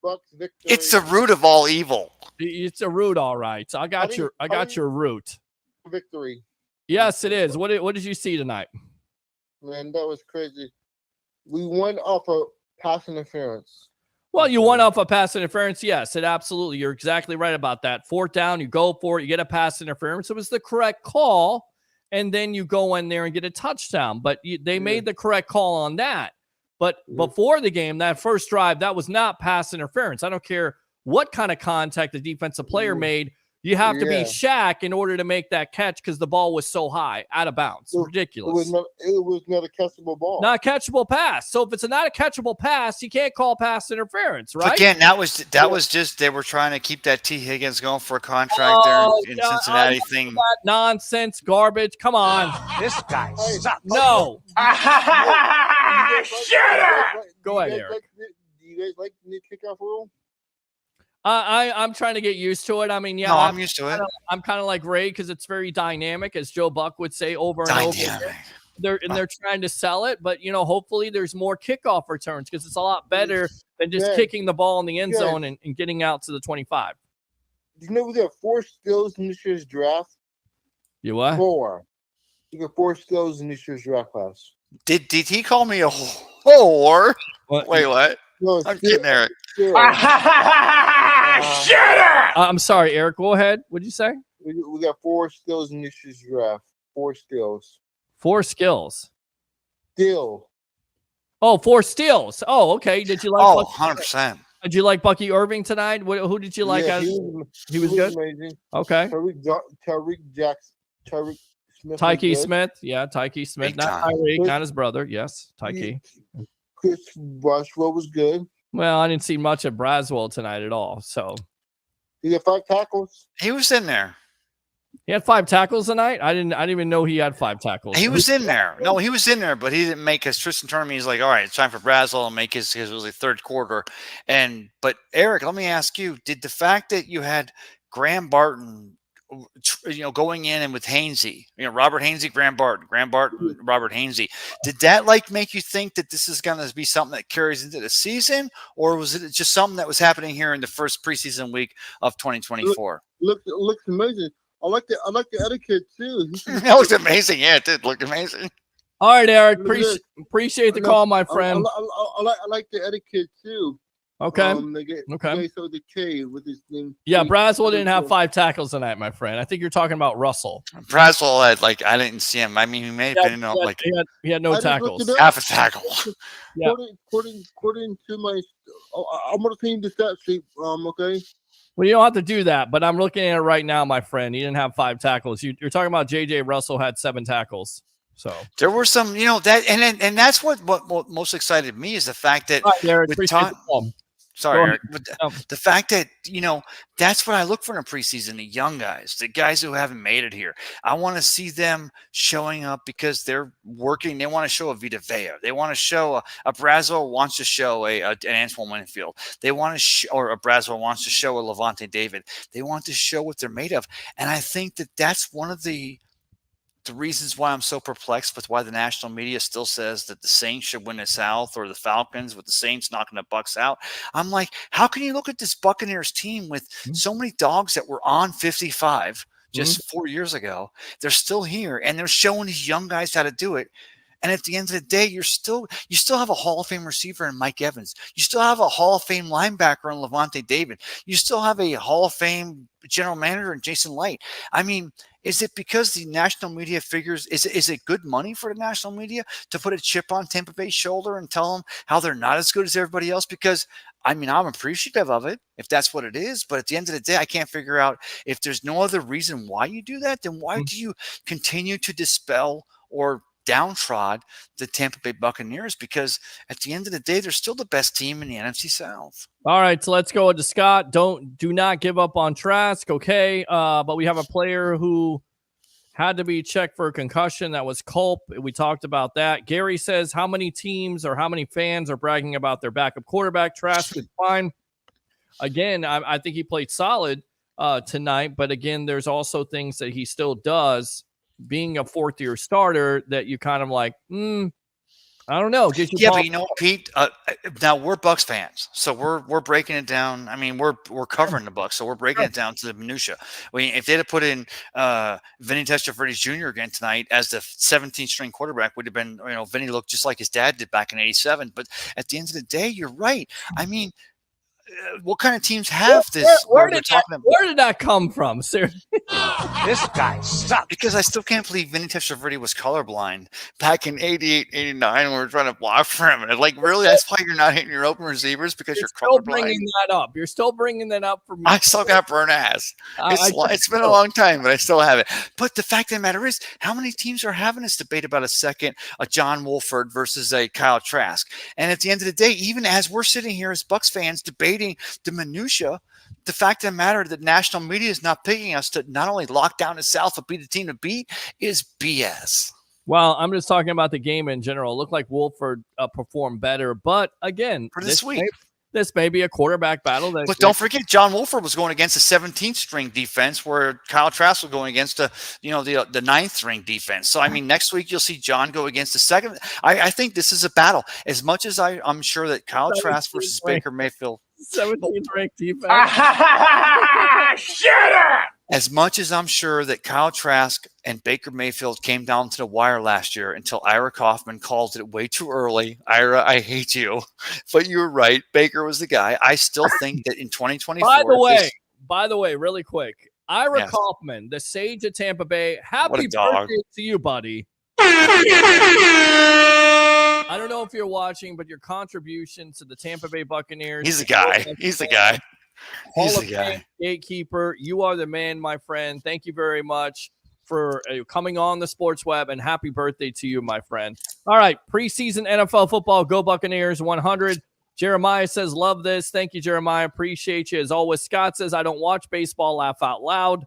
Bucs victory.
It's the root of all evil.
It's a root, all right. I got your root.
Victory.
Yes, it is. What did you see tonight?
Man, that was crazy. We won off of pass interference.
Well, you won off a pass interference. Yes, it absolutely. You're exactly right about that. 4th down, you go for it, you get a pass interference. It was the correct call, and then you go in there and get a touchdown. But they made the correct call on that. But before the game, that first drive, that was not pass interference. I don't care what kind of contact the defensive player made. You have to be Shaq in order to make that catch because the ball was so high, out of bounds. Ridiculous.
It was not a catchable ball.
Not a catchable pass. So if it's not a catchable pass, you can't call pass interference, right?
Again, that was just they were trying to keep that T. Higgins going for a contract there in Cincinnati thing.
That nonsense, garbage. Come on.
This guy sucks.
No.
Shut up!
Go ahead, Eric.
Do you guys like the new kickoff rule?
I'm trying to get used to it. I mean,
I'm used to it.
I'm kind of like Ray because it's very dynamic, as Joe Buck would say over and over again. They're trying to sell it, but hopefully there's more kickoff returns because it's a lot better than just kicking the ball in the end zone and getting out to the 25.
Do you know we got 4 steals in this year's draft?
You what?
4. You got 4 steals in this year's draft class.
Did he call me a whore?
What?
Wait, what?
No,
I'm kidding, Eric.
Shut up!
I'm sorry, Eric. Go ahead. What did you say?
We got 4 steals in this year's draft. 4 steals.
4 skills.
Steal.
Oh, 4 steals. Oh, okay. Did you like?
Oh, 100%.
Did you like Bucky Irving tonight? Who did you like?
Yeah,
he was good.
Amazing.
Okay.
Tyreek Smith.
Tyke Smith. Yeah, Tyke Smith.
Big
Not
time.
Tyreek, not his brother. Yes, Tyke.
Chris Boswell was good.
Well, I didn't see much of Braswell tonight at all. So
He got 5 tackles.
He was in there.
he had 5 tackles tonight. I didn't even know he had 5 tackles.
He was in there. No, he was in there, but he didn't make his Tristan turned me. He's like, all right, it's time for Brazel to make his it was like 3rd quarter. But Eric, let me ask you, did the fact that you had Graham Barton going in and with Hainsey, Robert Hainsey, Graham Barton, Robert Hainsey, did that make you think that this is going to be something that carries into the season, or was it just something that was happening here in the first preseason week of 2024?
Looks amazing. I like the etiquette too.
That was amazing. Yeah, it did look amazing.
All right, Eric. Appreciate the call, my friend.
I like the etiquette too.
Okay.
Okay. So the K with his name.
Yeah, Braswell didn't have 5 tackles tonight, my friend. I think you're talking about Russell.
Braswell had I didn't see him. I mean, he may have been
he had no tackles.
Half a tackle.
Yeah.
According to my, I'm gonna change the stat sheet. Okay.
Well, you don't have to do that, but I'm looking at it right now, my friend. He didn't have 5 tackles. You're talking about J.J. Russell had 7 tackles. So
there were some, that, and that's what most excited me is the fact that
Eric,
sorry, Eric, but the fact that that's what I look for in a preseason. The young guys, the guys who haven't made it here. I want to see them showing up because they're working. They want to show a Vita Vea. They want to show a Brazel wants to show an Antoine Winfield. They want to or a Brazel wants to show a Levante David. They want to show what they're made of, and I think that that's one of the reasons why I'm so perplexed with why the national media still says that the Saints should win the South or the Falcons with the Saints knocking the Bucs out. I'm like, how can you look at this Buccaneers team with so many dogs that were on 55 just 4 years ago? They're still here and they're showing these young guys how to do it. And at the end of the day, you still have a Hall of Fame receiver in Mike Evans. You still have a Hall of Fame linebacker in Levante David. You still have a Hall of Fame general manager in Jason Light. I mean, Is it because the national media figures, is it good money for the national media to put a chip on Tampa Bay's shoulder and tell them how they're not as good as everybody else? Because, I mean, I'm appreciative of it if that's what it is. But at the end of the day, I can't figure out if there's no other reason why you do that, then why do you continue to dispel or downtrod the Tampa Bay Buccaneers? Because at the end of the day, they're still the best team in the NFC South.
All right, so let's go into Scott. Do not give up on Trask, okay? But we have a player who had to be checked for a concussion. That was Culp. We talked about that. Gary says, how many teams or how many fans are bragging about their backup quarterback? Trask is fine. Again, I think he played solid tonight, but again, there's also things that he still does. Being a fourth-year starter, that you kind of like, I don't know.
Yeah, but you know, Pete. Now we're Bucs fans, so we're breaking it down. I mean, we're covering the Bucs, so we're breaking it down to the minutia. I mean, if they'd have put in Vinny Testaverde Jr. again tonight as the 17th string quarterback, would have been, you know, Vinny looked just like his dad did back in '87. But at the end of the day, you're right. I mean, what kind of teams have this?
Where did that come from? Seriously.
This guy sucks.
Because I still can't believe Vinny Testaverde was colorblind back in 88, 89 when we were trying to block for him. And like, really, that's why you're not hitting your open receivers, because you're
still
colorblind?
bringing that up. You're still bringing that up for me.
I still got burnt ass. It's been a long time, but I still have it. But the fact of the matter is, how many teams are having this debate about a John Wolford versus a Kyle Trask? And at the end of the day, even as we're sitting here as Bucs fans debating the minutia, the fact of the matter that national media is not picking us to not only lock down the South but be the team to beat is BS.
Well, I'm just talking about the game in general. It looked like Wolford performed better, but again,
For this week.
This may be a quarterback battle.
But don't forget, John Wolford was going against a 17th string defense, where Kyle Trask was going against the 9th string defense. So I mean, next week you'll see John go against the second. I think this is a battle. As much as I'm sure that Kyle Trask versus Baker Mayfield,
17th ranked defense.
Shut up!
As much as I'm sure that Kyle Trask and Baker Mayfield came down to the wire last year until Ira Kaufman called it way too early. Ira, I hate you. But you were right. Baker was the guy. I still think that in 2024.
By the way, really quick, Ira Kaufman, the sage of Tampa Bay, happy birthday to you, buddy. I don't know if you're watching, but your contribution to the Tampa Bay Buccaneers.
He's the guy. He's the guy. He's the guy.
Gatekeeper. You are the man, my friend. Thank you very much for coming on the Sports Web, and happy birthday to you, my friend. All right, preseason NFL football. Go Buccaneers 100. Jeremiah says, love this. Thank you, Jeremiah. Appreciate you. As always, Scott says, I don't watch baseball. Laugh out loud.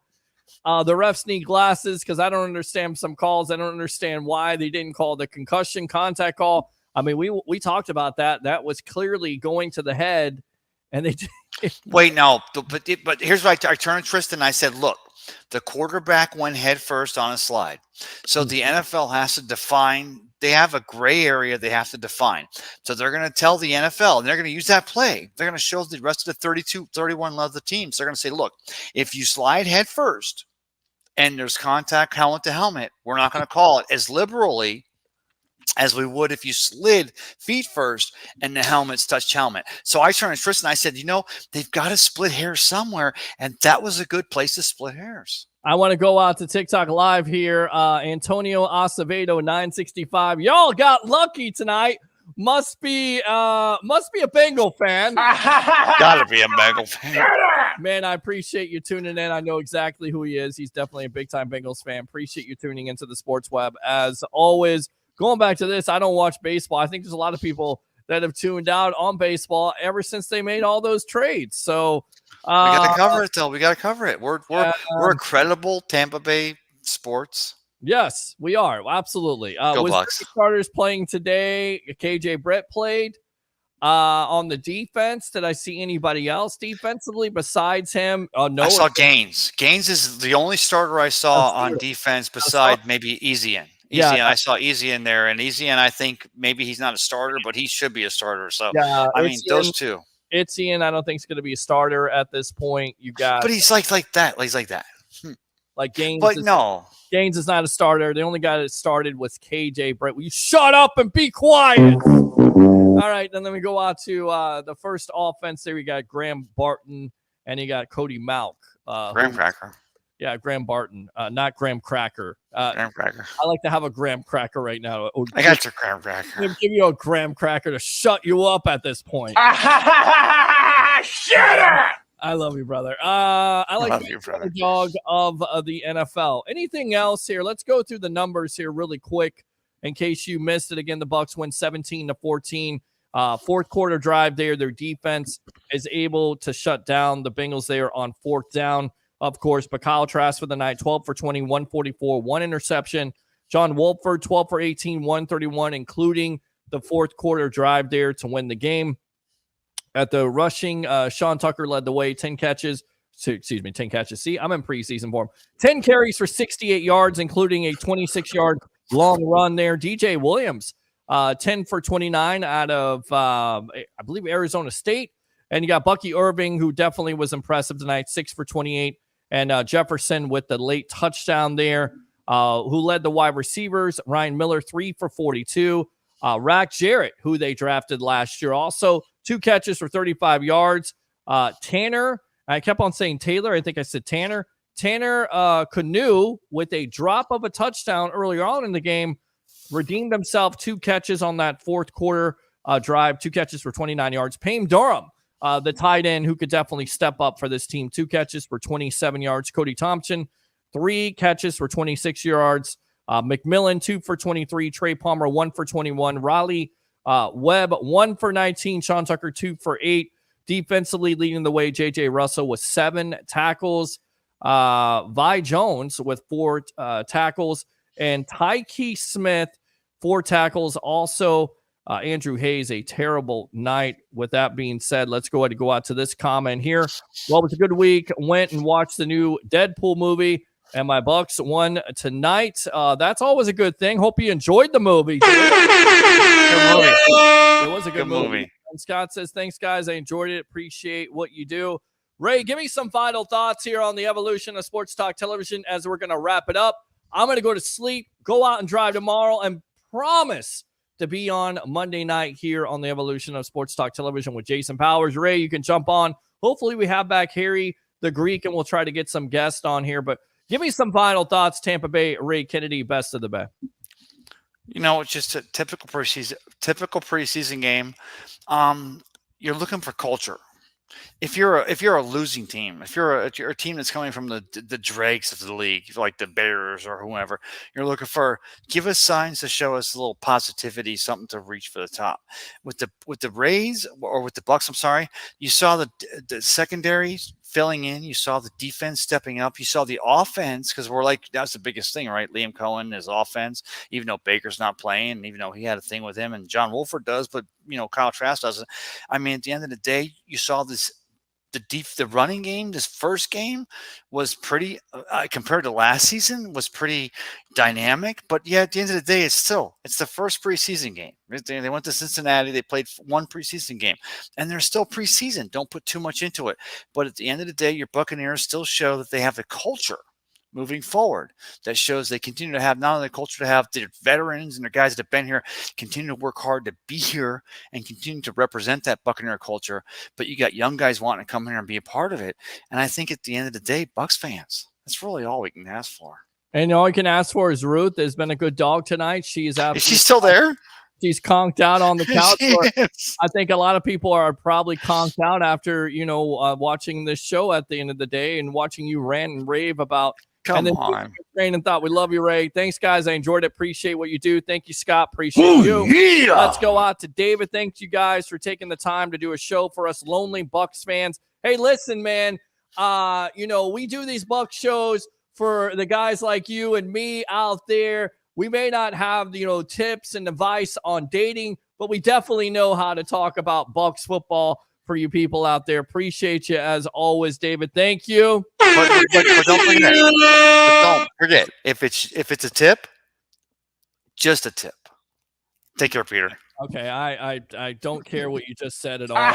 The refs need glasses because I don't understand some calls. I don't understand why they didn't call the concussion contact call. I mean, we talked about that. That was clearly going to the head, and they did.
Wait, no, but here's what I turned to Tristan and I said, look, the quarterback went head first on a slide. So the NFL has to define. They have a gray area they have to define. So they're going to tell the NFL, and they're going to use that play. They're going to show the rest of the 32, 31 other teams. They're going to say, look, if you slide head first and there's contact helmet to helmet, we're not going to call it as liberally as we would if you slid feet first and the helmets touched helmet. So I turned to Tristan and I said, they've got to split hairs somewhere, and that was a good place to split hairs.
I want to go out to TikTok live here. Antonio Acevedo 965. Y'all got lucky tonight. Must be a Bengal fan.
Gotta be a Bengal fan.
Man, I appreciate you tuning in. I know exactly who he is. He's definitely a big-time Bengals fan. Appreciate you tuning into the Sports Web. As always, going back to this, I don't watch baseball. I think there's a lot of people that have tuned out on baseball ever since they made all those trades. So
we got to cover it, though. We got to cover it. We're a credible Tampa Bay sports.
Yes, we are. Absolutely.
Go
was
Bucs.
Starters playing today? KJ Brett played on the defense. Did I see anybody else defensively besides him? No,
I saw Gaines. Gaines is the only starter I saw on defense beside maybe Ezian. I saw Ezian there, and Ezian, I think maybe he's not a starter, but he should be a starter. So, I mean, those two.
Ezian, I don't think is going to be a starter at this point. You got,
but he's like that. He's like that.
Like Gaines.
But no.
Gaines is not a starter. The only guy that started was KJ Brett. Will you shut up and be quiet? All right, then let me go out to the first offense there. We got Graham Barton, and you got Cody Malk.
Graham Cracker.
Yeah, Graham Barton, not Graham Cracker.
Graham Cracker.
I like to have a Graham Cracker right now.
I got your Graham Cracker.
Give you a Graham Cracker to shut you up at this point.
Shut up!
I love you, brother. I like
love you, brother.
the dog of the NFL. Anything else here? Let's go through the numbers here really quick in case you missed it. Again, the Bucs win 17-14. Fourth quarter drive there. Their defense is able to shut down the Bengals there on fourth down. Of course, but Kyle Trask for the night, 12 for 20, 144, one interception. John Wolford, 12 for 18, 131, including the fourth quarter drive there to win the game. At the rushing, Sean Tucker led the way, 10 catches. 10 catches. See, I'm in preseason form. 10 carries for 68 yards, including a 26-yard long run there. DJ Williams, 10 for 29 out of, I believe, Arizona State. And you got Bucky Irving, who definitely was impressive tonight, 6 for 28. And Jefferson with the late touchdown there, who led the wide receivers. Ryan Miller, 3 for 42. Rack Jarrett, who they drafted last year, also 2 catches for 35 yards. Tanner, I kept on saying Taylor. I think I said Tanner. Tanner Canoe with a drop of a touchdown earlier on in the game, redeemed himself, 2 catches on that fourth quarter drive, 2 catches for 29 yards. Payne Durham, the tight end who could definitely step up for this team, 2 catches for 27 yards. Cody Thompson, 3 catches for 26 yards. McMillan, 2 for 23. Trey Palmer, 1 for 21. Raleigh Webb, 1 for 19. Sean Tucker, 2 for 8. Defensively leading the way, J.J. Russell with 7 tackles. Vi Jones with 4 tackles. And Tyke Smith, 4 tackles. Also, Andrew Hayes, a terrible night. With that being said, let's go ahead and go out to this comment here. Well, it was a good week. Went and watched the new Deadpool movie, and my Bucs won tonight. That's always a good thing. Hope you enjoyed the movie.
Good movie.
It was a good movie.
movie.
And Scott says, thanks, guys. I enjoyed it. Appreciate what you do. Ray, give me some final thoughts here on the evolution of Sports Talk Television as we're going to wrap it up. I'm going to go to sleep, go out and drive tomorrow, and promise to be on Monday night here on the evolution of Sports Talk Television with Jason Powers. Ray, you can jump on. Hopefully we have back Harry the Greek, and we'll try to get some guests on here. But give me some final thoughts, Tampa Bay, Ray Kennedy, best of the Bay.
You know, it's just a typical preseason game. You're looking for culture. If you're a losing team, if you're a team that's coming from the dregs of the league, like the Bears or whoever, you're looking for, give us signs to show us a little positivity, something to reach for the top. With the Rays or with the Bucs, I'm sorry, you saw the secondary filling in. You saw the defense stepping up. You saw the offense, because we're like, that's the biggest thing, right? Liam Cohen, his offense, even though Baker's not playing, even though he had a thing with him, and John Wolford does, but Kyle Trask doesn't. I mean, at the end of the day, you saw this. The running game, this first game was pretty, compared to last season, was pretty dynamic. But yeah, at the end of the day, it's the first preseason game. They went to Cincinnati. They played one preseason game, and they're still preseason. Don't put too much into it. But at the end of the day, your Buccaneers still show that they have the culture moving forward that shows they continue to have not only the culture to have their veterans and their guys that have been here continue to work hard to be here and continue to represent that Buccaneer culture, but you got young guys wanting to come here and be a part of it. And I think at the end of the day, Bucs fans, that's really all we can ask for.
And all you can ask for is Ruth has been a good dog tonight. She is
Is she still there?
She's conked out on the couch.
Yes.
I think a lot of people are probably conked out after, watching this show at the end of the day and watching you rant and rave about.
Come on.
Train and thought. We love you, Ray. Thanks, guys. I enjoyed it. Appreciate what you do. Thank you, Scott. Appreciate you.
Yeah.
Let's go out to David. Thank you guys for taking the time to do a show for us lonely Bucs fans. Hey, listen, man. We do these Bucs shows for the guys like you and me out there. We may not have, tips and advice on dating, but we definitely know how to talk about Bucs football for you people out there. Appreciate you as always, David. Thank you.
But don't forget. Don't forget. If it's a tip, just a tip. Take care, Peter.
Okay, I don't care what you just said at all.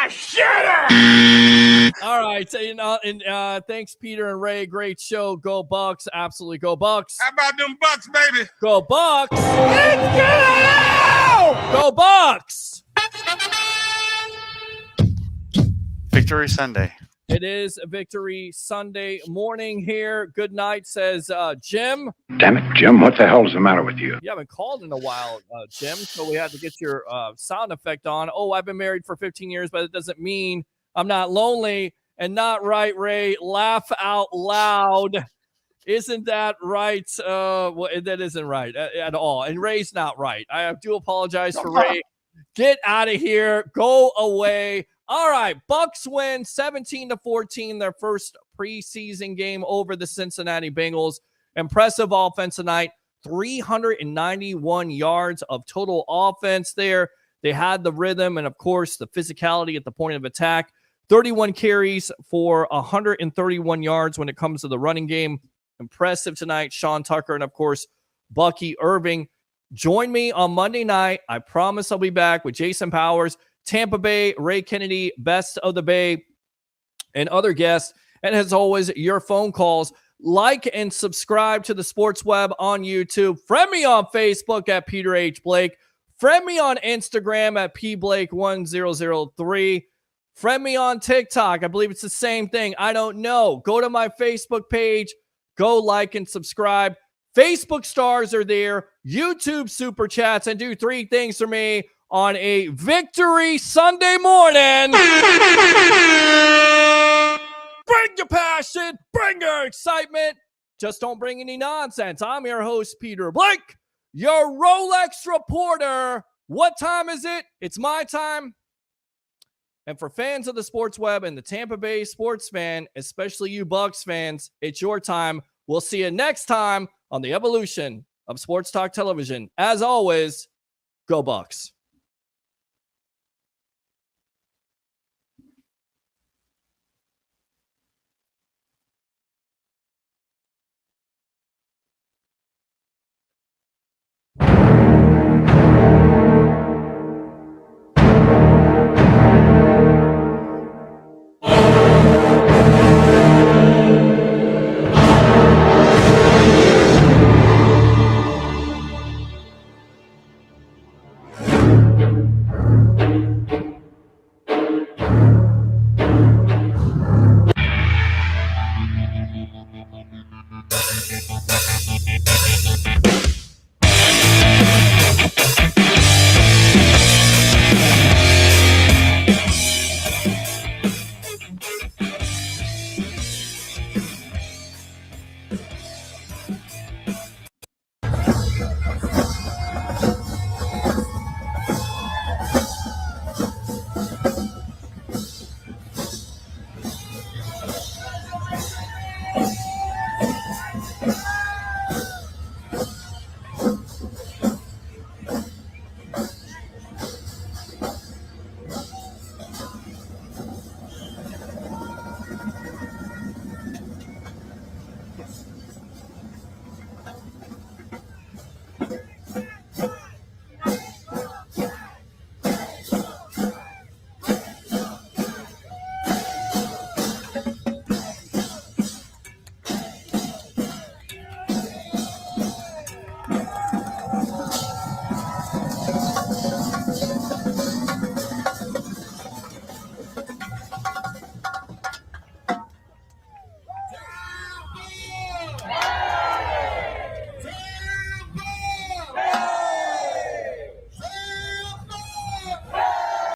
Shut up!
All right, so, thanks, Peter and Ray. Great show. Go Bucs. Absolutely go Bucs.
How about them Bucks, baby?
Go Bucs.
Let's go!
Go Bucs.
Victory Sunday.
It is a Victory Sunday morning here. Good night, says Jim.
Damn it, Jim. What the hell is the matter with you?
You haven't called in a while, Jim, so we had to get your sound effect on. Oh, I've been married for 15 years, but it doesn't mean I'm not lonely. And not right, Ray. Laugh out loud. Isn't that right? Well, that isn't right at all. And Ray's not right. I do apologize for Ray. Get out of here. Go away. All right. Bucs win 17-14, their first preseason game over the Cincinnati Bengals. Impressive offense tonight. 391 yards of total offense there. They had the rhythm and, of course, the physicality at the point of attack. 31 carries for 131 yards when it comes to the running game. Impressive tonight. Sean Tucker and, of course, Bucky Irving. Join me on Monday night. I promise I'll be back with Jason Powers, Tampa Bay, Ray Kennedy, Best of the Bay, and other guests. And as always, your phone calls. Like and subscribe to the Sports Web on YouTube. Friend me on Facebook at Peter H. Blake. Friend me on Instagram at pblake1003. Friend me on TikTok. I believe it's the same thing. I don't know. Go to my Facebook page. Go like and subscribe. Facebook stars are there. YouTube super chats, and do 3 things for me on a Victory Sunday morning. Bring your passion. Bring your excitement. Just don't bring any nonsense. I'm your host, Peter Blake, your Rolex reporter. What time is it? It's my time. And for fans of the Sports Web and the Tampa Bay sports fan, especially you Bucs fans, it's your time. We'll see you next time on the evolution of Sports Talk Television. As always, go Bucs.